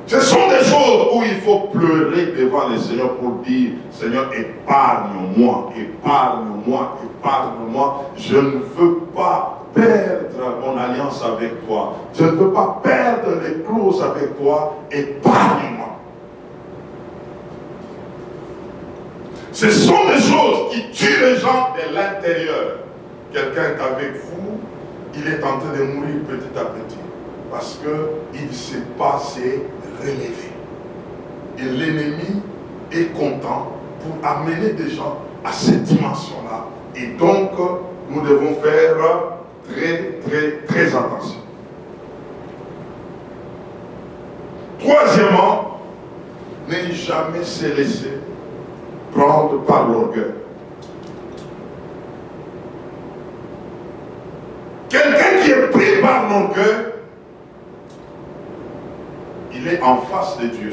Ce sont des choses où il faut pleurer devant le Seigneur pour dire « Seigneur, épargne-moi, épargne-moi, épargne-moi. Je ne veux pas perdre mon alliance avec toi. Je ne veux pas perdre les clauses avec toi. Épargne-moi. » Ce sont des choses qui tuent les gens de l'intérieur. Quelqu'un est avec vous, il est en train de mourir petit à petit. Parce qu'il ne sait pas se relever. Et l'ennemi est content pour amener des gens à cette dimension-là. Et donc, nous devons faire très, très, très attention. Troisièmement, ne jamais se laisser prendre par l'orgueil. Quelqu'un qui est pris par l'orgueil, il est en face de Dieu.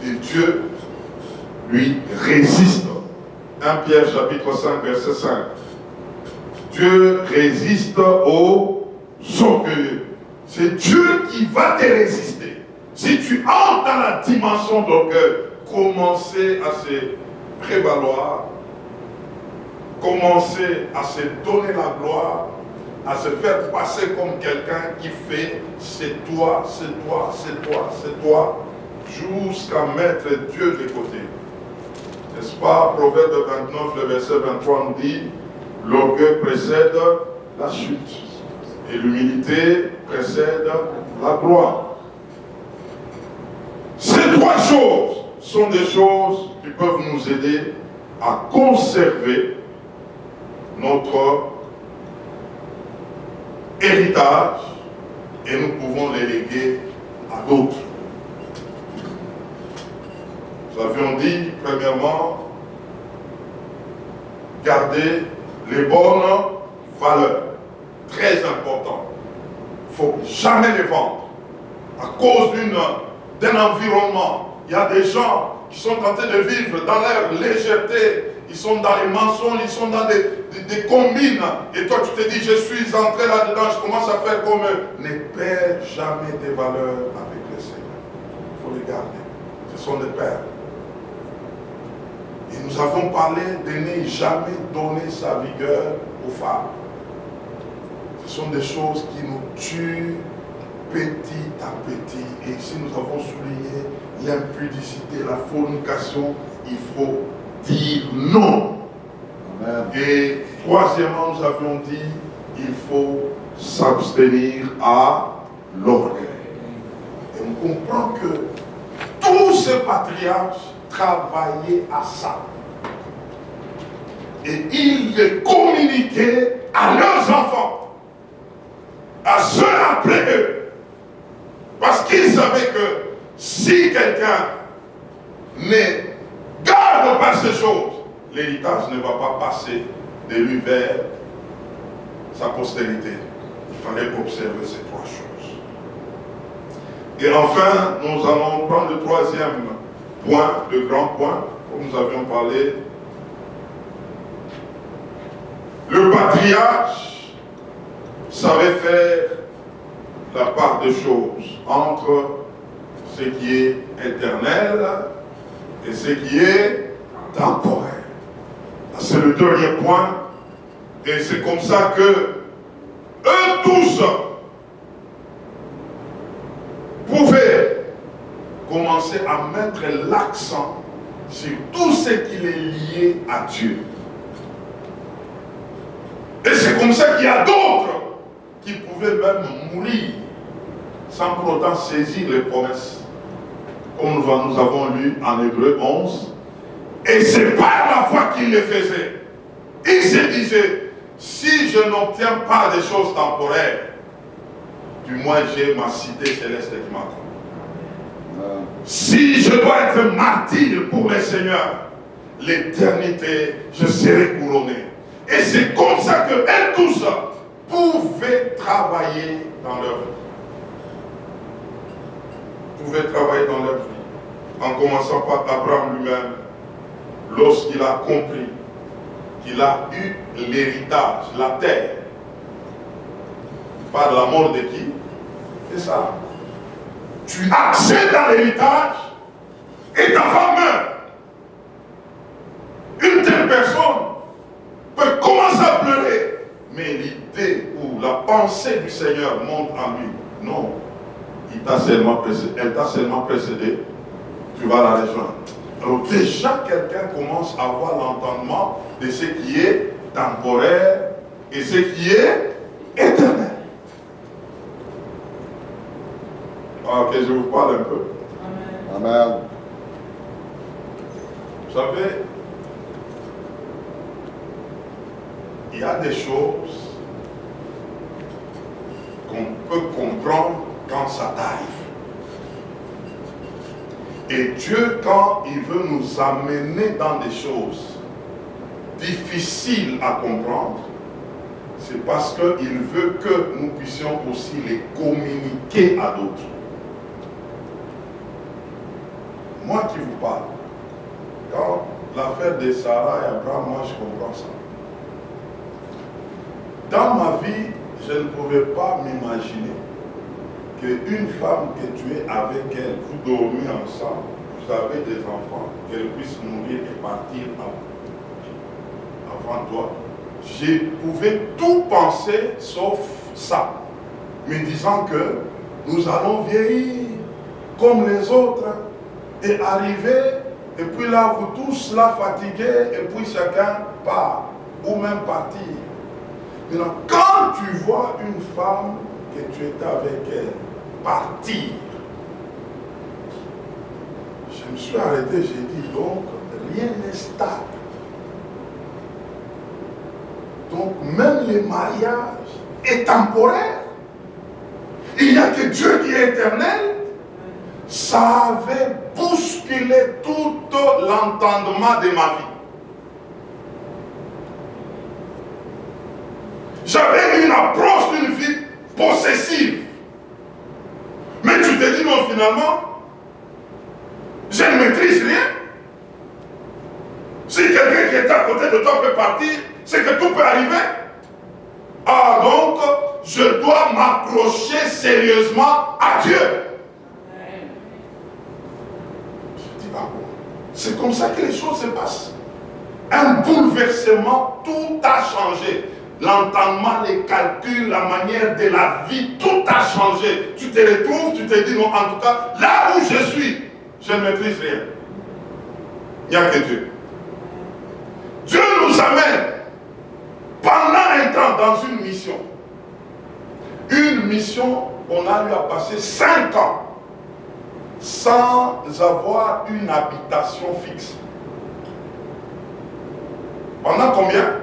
Et Dieu lui résiste. 1 Pierre chapitre 5, verset 5. Dieu résiste aux orgueilleux. C'est Dieu qui va te résister. Si tu entres dans la dimension d'orgueil, commencez à se prévaloir, commencez à se donner la gloire, à se faire passer comme quelqu'un qui fait c'est toi, c'est toi, c'est toi, c'est toi, jusqu'à mettre Dieu de côté. N'est-ce pas? Proverbe 29, le verset 23 nous dit l'orgueil précède la chute et l'humilité précède la gloire. Ces trois choses sont des choses qui peuvent nous aider à conserver notre héritage et nous pouvons les léguer à d'autres. Nous avions dit, premièrement, garder les bonnes valeurs. Très important. Il ne faut jamais les vendre. À cause d'un environnement, il y a des gens qui sont en train de vivre dans leur légèreté. Ils sont dans les mensonges, ils sont dans des combines. Et toi, tu te dis, je suis entré là-dedans, je commence à faire comme eux. Ne perds jamais tes valeurs avec le Seigneur. Il faut les garder. Ce sont des pères. Et nous avons parlé de ne jamais donner sa vigueur aux femmes. Ce sont des choses qui nous tuent petit à petit. Et ici, nous avons souligné l'impudicité, la fornication. Il faut dire non. Amen. Et troisièmement, nous avions dit, il faut s'abstenir à l'orgueil. Et on comprend que tous ces patriarches travaillaient à ça. Et ils les communiquaient à leurs enfants, à ceux après eux. Parce qu'ils savaient que si quelqu'un ne garde pas ces choses, l'héritage ne va pas passer de lui vers sa postérité. Il fallait observer ces trois choses. Et enfin, nous allons prendre le troisième point, le grand point, comme nous avions parlé. Le patriarche savait faire la part des choses entre ce qui est éternel et ce qui est temporaire. C'est le dernier point. Et c'est comme ça que eux tous pouvaient commencer à mettre l'accent sur tout ce qui est lié à Dieu. Et c'est comme ça qu'il y a d'autres qui pouvaient même mourir sans pour autant saisir les promesses. Comme nous avons lu en Hébreux 11. Et c'est par la foi qu'il le faisait. Il se disait, si je n'obtiens pas des choses temporaires, du moins j'ai ma cité céleste qui m'attend. Si je dois être martyr pour le Seigneur, l'éternité, je serai couronné. Et c'est comme ça que elles tous pouvaient travailler dans leur vie. Pouvaient travailler dans leur vie. En commençant par Abraham lui-même, lorsqu'il a compris qu'il a eu l'héritage, la terre, par la mort de qui? C'est ça. Tu accèdes à l'héritage et ta femme meurt. Une telle personne peut commencer à pleurer, mais l'idée ou la pensée du Seigneur monte en lui. Non, elle t'a seulement précédé, tu vas la rejoindre. Alors déjà, quelqu'un commence à avoir l'entendement de ce qui est temporaire et ce qui est éternel. Ok, je vous parle un peu. Amen. Vous savez, il y a des choses qu'on peut comprendre quand ça t'arrive. Et Dieu, quand il veut nous amener dans des choses difficiles à comprendre, c'est parce qu'il veut que nous puissions aussi les communiquer à d'autres. Moi qui vous parle, quand l'affaire de Sarah et Abraham, moi je comprends ça. Dans ma vie, je ne pouvais pas m'imaginer qu'une femme que tu es avec elle, vous dormez ensemble, vous avez des enfants, qu'elle puisse mourir et partir avant toi. Je pouvais tout penser sauf ça, me disant que nous allons vieillir comme les autres et arriver, et puis là vous tous là fatigués, et puis chacun part, ou même partir. Maintenant, quand tu vois une femme que tu étais avec elle partir, je me suis arrêté, j'ai dit donc rien n'est stable. Donc même le mariage est temporaire. Il n'y a que Dieu qui est éternel. Ça avait bousculé tout l'entendement de ma vie. J'avais une approche d'une vie possessive. Mais tu te dis non, finalement, je ne maîtrise rien. Si quelqu'un qui est à côté de toi peut partir, c'est que tout peut arriver. Ah donc, je dois m'accrocher sérieusement à Dieu. Je dis, ah bon, c'est comme ça que les choses se passent. Un bouleversement, tout a changé. L'entendement, les calculs, la manière de la vie, tout a changé. Tu te retrouves, tu te dis non, en tout cas, là où je suis, je ne maîtrise rien. Il n'y a que Dieu. Dieu nous amène pendant un temps dans une mission. Une mission, on a eu à passer 5 ans sans avoir une habitation fixe. Pendant combien?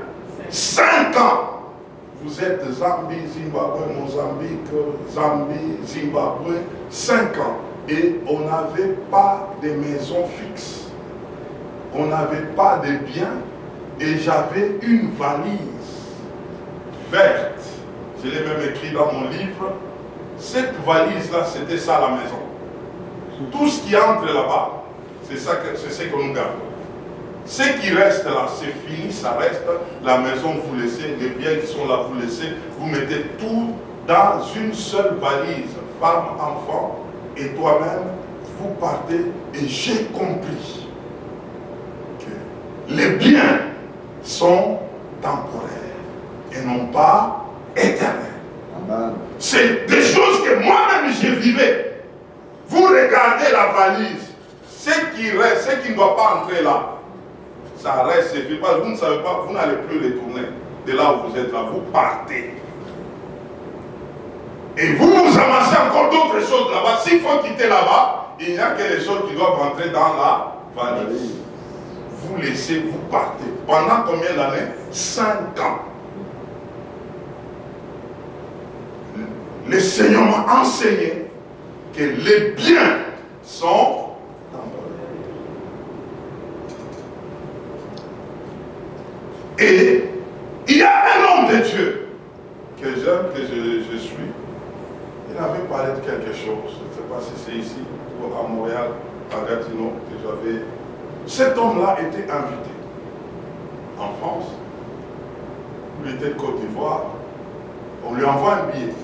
5 ans. Vous êtes Zambie, Zimbabwe, Mozambique, Zambie, Zimbabwe, 5 ans. Et on n'avait pas de maison fixe. On n'avait pas de biens. Et j'avais une valise verte. Je l'ai même écrit dans mon livre. Cette valise-là, c'était ça la maison. Tout ce qui entre là-bas, c'est ce que nous gardons. Ce qui reste là, c'est fini, ça reste. La maison, vous laissez, les biens qui sont là, vous laissez. Vous mettez tout dans une seule valise. Femme, enfant et toi-même, vous partez. Et j'ai compris les biens sont temporaires et non pas éternels. Amen. C'est des choses que moi-même je vivais. Vous regardez la valise, ce qui reste, ce qui ne doit pas entrer là, ça reste, c'est fait pas. Vous ne savez pas, vous n'allez plus retourner de là où vous êtes là, vous partez. Et vous amassez encore d'autres choses là-bas. S'il faut quitter là-bas, il n'y a que les choses qui doivent rentrer dans la valise. Vous laissez, vous partez. Pendant combien d'années? 5 ans. Le Seigneur m'a enseigné que les biens sont temporaires. Et il y a un homme de Dieu que j'aime, que je suis. Il avait parlé de quelque chose. Je ne sais pas si c'est ici ou à Montréal, à Gatineau, que j'avais. Cet homme-là était invité en France. Il était de Côte d'Ivoire. On lui envoie un billet.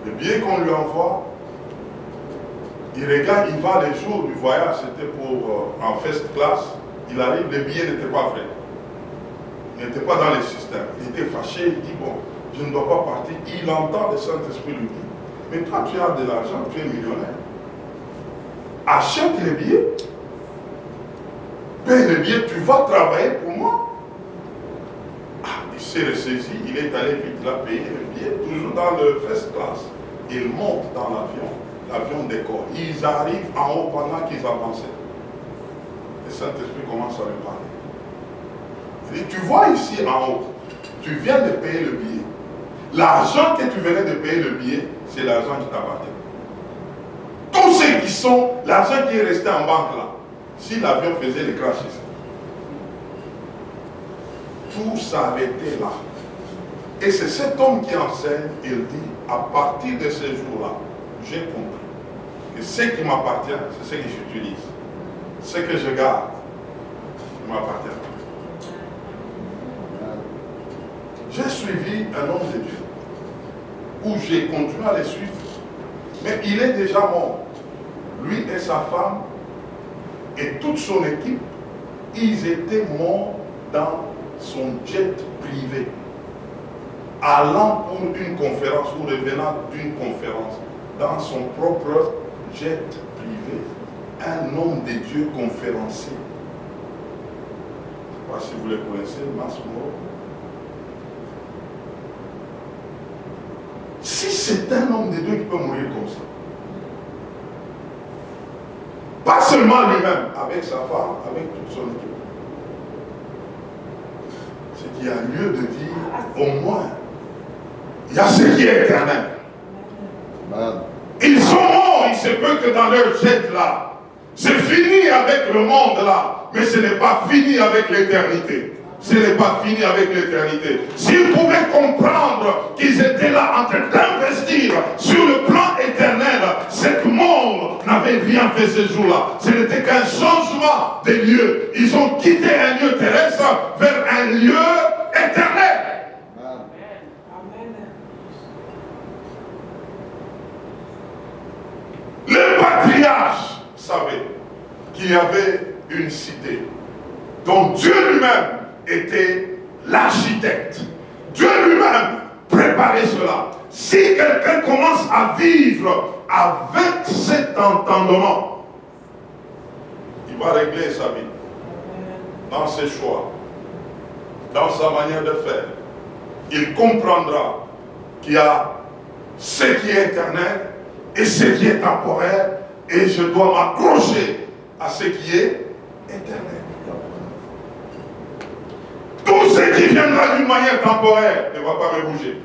Le billet qu'on lui envoie, il regarde, il va les jours du voyage, c'était pour en first class. Il arrive, le billet n'était pas vrai. Il n'était pas dans le système. Il était fâché, il dit bon, je ne dois pas partir. Il entend le Saint-Esprit lui dire, mais toi tu as de l'argent, tu es millionnaire. Achète les billets. Paye les billets, tu vas travailler pour moi. Ah, il s'est ressaisi, il est allé vite, il a payé le billet, toujours dans le first class. Il monte dans l'avion, l'avion décolle. Ils arrivent en haut pendant qu'ils avançaient. Le Saint-Esprit commence à lui parler. Il dit, tu vois ici en haut, tu viens de payer le billet. L'argent que tu venais de payer le billet, c'est l'argent qui t'appartient. Tous ceux qui sont, l'argent qui est resté en banque là, si l'avion faisait le crash ici, tout s'arrêtait là. Et c'est cet homme qui enseigne, il dit, à partir de ce jour-là, j'ai compris que ce qui m'appartient, c'est ce que j'utilise. Ce que je garde, ne m'appartient pas. J'ai suivi un homme de Dieu, où j'ai continué à le suivre, mais il est déjà mort. Lui et sa femme, et toute son équipe, ils étaient morts dans son jet privé, allant pour une conférence ou revenant d'une conférence, dans son propre jet privé. Un homme de Dieu conférencier. Je ne sais pas si vous le connaissez, Massimo. Si c'est un homme de Dieu qui peut mourir comme ça, pas seulement lui-même, avec sa femme, avec toute son équipe, c'est qu'il y a lieu de dire, au moins, il y a ce qui est éternel. Ils sont morts, il se peut que dans leur jet là, c'est fini avec le monde là, mais ce n'est pas fini avec l'éternité. Ce n'est pas fini avec l'éternité. S'ils pouvaient comprendre qu'ils étaient là en train d'investir sur le plan éternel, cette mort n'avait rien fait ce jour-là. Ce n'était qu'un changement de lieu. Ils ont quitté un lieu terrestre vers un lieu éternel. Amen. Les patriarches savaient qu'il y avait une cité dont Dieu lui-même était l'architecte. Dieu lui-même préparait cela. Si quelqu'un commence à vivre avec cet entendement, il va régler sa vie dans ses choix, dans sa manière de faire. Il comprendra qu'il y a ce qui est éternel et ce qui est temporaire, et je dois m'accrocher à ce qui est éternel. Tout ce qui viendra d'une manière temporaire ne va pas me bouger.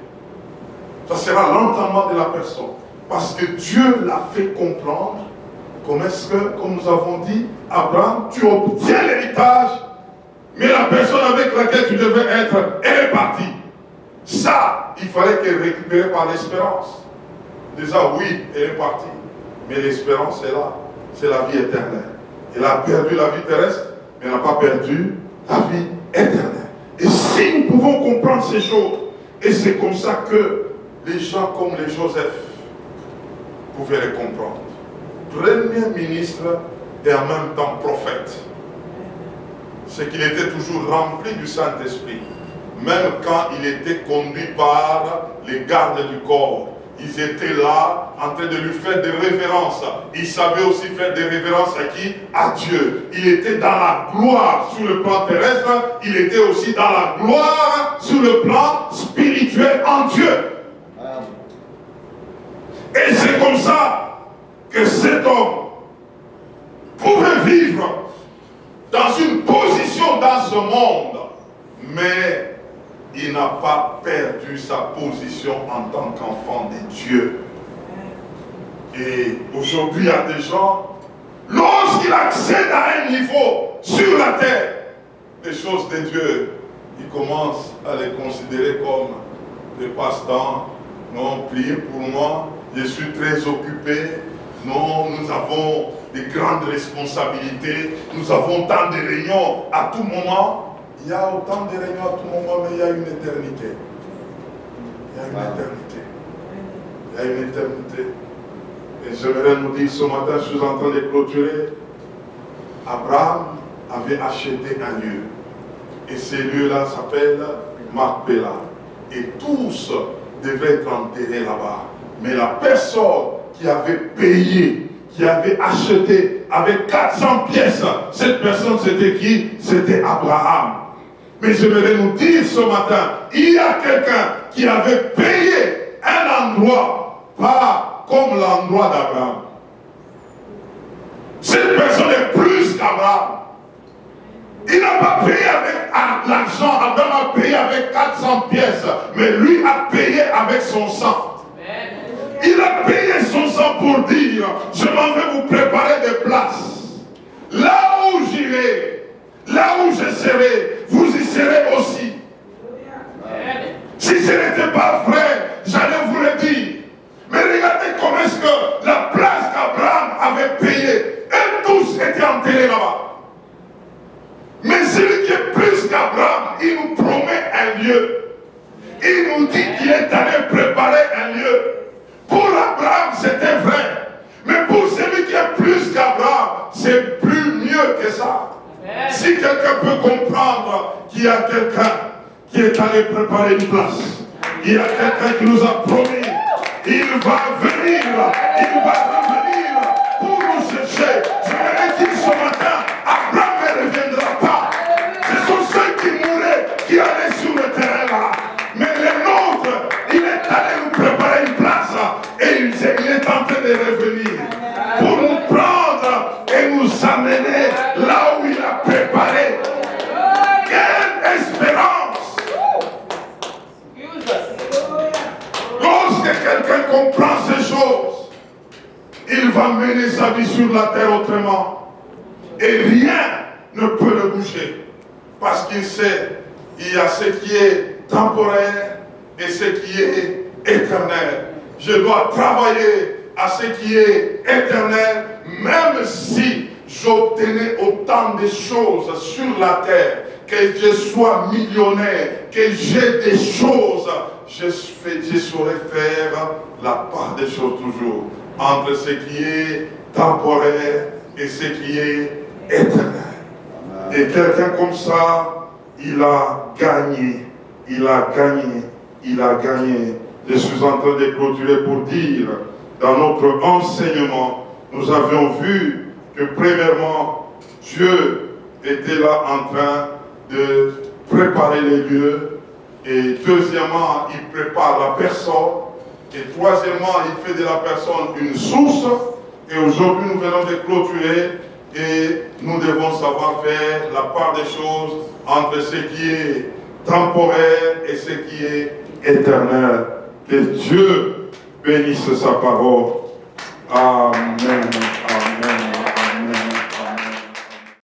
Ça sera l'entendement de la personne. Parce que Dieu l'a fait comprendre. Comment est-ce que, comme nous avons dit, Abraham, tu obtiens l'héritage, mais la personne avec laquelle tu devais être, elle est partie. Ça, il fallait qu'elle récupère par l'espérance. Déjà, oui, elle est partie. Mais l'espérance est là. C'est la vie éternelle. Elle a perdu la vie terrestre, mais elle n'a pas perdu la vie éternelle. Et si nous pouvons comprendre ces choses, et c'est comme ça que les gens comme les Joseph pouvaient les comprendre. Premier ministre et en même temps prophète. c'est qu'il était toujours rempli du Saint-Esprit. Même quand il était conduit par les gardes du corps, ils étaient là en train de lui faire des révérences. Il savait aussi faire des révérences à qui? À Dieu. Il était dans la gloire sur le plan terrestre, il était aussi dans la gloire sur le plan spirituel en Dieu. Et c'est comme ça que cet homme pouvait vivre dans une position dans ce monde, mais il n'a pas perdu sa position en tant qu'enfant de Dieu. Et aujourd'hui, il y a des gens, lorsqu'ils accèdent à un niveau sur la terre, des choses de Dieu, ils commencent à les considérer comme des passe-temps. Non, priez pour moi, je suis très occupé. Non, nous avons des grandes responsabilités. Nous avons tant de réunions à tout moment. Il y a autant de réunions à tout moment, mais il y a une éternité. Il y a une éternité. Il y a une éternité. Et j'aimerais nous dire ce matin, je suis en train de clôturer. Abraham avait acheté un lieu. Et ce lieu-là s'appelle Macpéla. Et tous devaient être enterrés là-bas. Mais la personne qui avait payé, qui avait acheté avec 400 pièces, cette personne c'était qui? C'était Abraham. Mais je voudrais nous dire ce matin, il y a quelqu'un qui avait payé un endroit, pas comme l'endroit d'Abraham. Cette personne est plus qu'Abraham. Il n'a pas payé avec l'argent, Abraham a payé avec 400 pièces, mais lui a payé avec son sang. Il a payé son sang pour dire, je m'en vais vous préparer des places. Là où j'irai, là où je serai, vous y serez aussi. Si ce n'était pas vrai, j'allais vous le dire. Mais regardez comment est-ce que la place qu'Abraham avait payée, et tous étaient enterrés là-bas. Mais celui qui est plus qu'Abraham, il nous promet un lieu. Il nous dit qu'il est allé préparer un lieu. Pour Abraham, c'était vrai. Mais pour celui qui est plus qu'Abraham, c'est plus mieux que ça. Si quelqu'un peut comprendre qu'il y a quelqu'un qui est allé préparer une place, il y a quelqu'un qui nous a promis, il va venir, il va revenir pour nous chercher. Je me dis ce matin, Abraham ne reviendra pas. Ce sont ceux qui mouraient qui allaient sur le terrain là. Mais les nôtres, il est allé nous préparer une place et il est en train de revenir pour nous prendre et nous amener là où il a préparé. Quelle espérance! Lorsque quelqu'un comprend ces choses, il va mener sa vie sur la terre autrement. Et rien ne peut le bouger. Parce qu'il sait, il y a ce qui est temporaire et ce qui est éternel. Je dois travailler à ce qui est éternel, même si j'obtenais autant de choses sur la terre, que je sois millionnaire, que j'ai des choses, je saurais faire la part des choses toujours, entre ce qui est temporaire et ce qui est éternel. Et quelqu'un comme ça, il a gagné, il a gagné, il a gagné. Je suis en train de clôturer pour dire, dans notre enseignement, nous avions vu que premièrement, Dieu était là en train de préparer les lieux, et deuxièmement, il prépare la personne, et troisièmement, il fait de la personne une source, et aujourd'hui nous venons de clôturer, et nous devons savoir faire la part des choses entre ce qui est temporaire et ce qui est éternel. Que Dieu bénisse sa parole. Amen.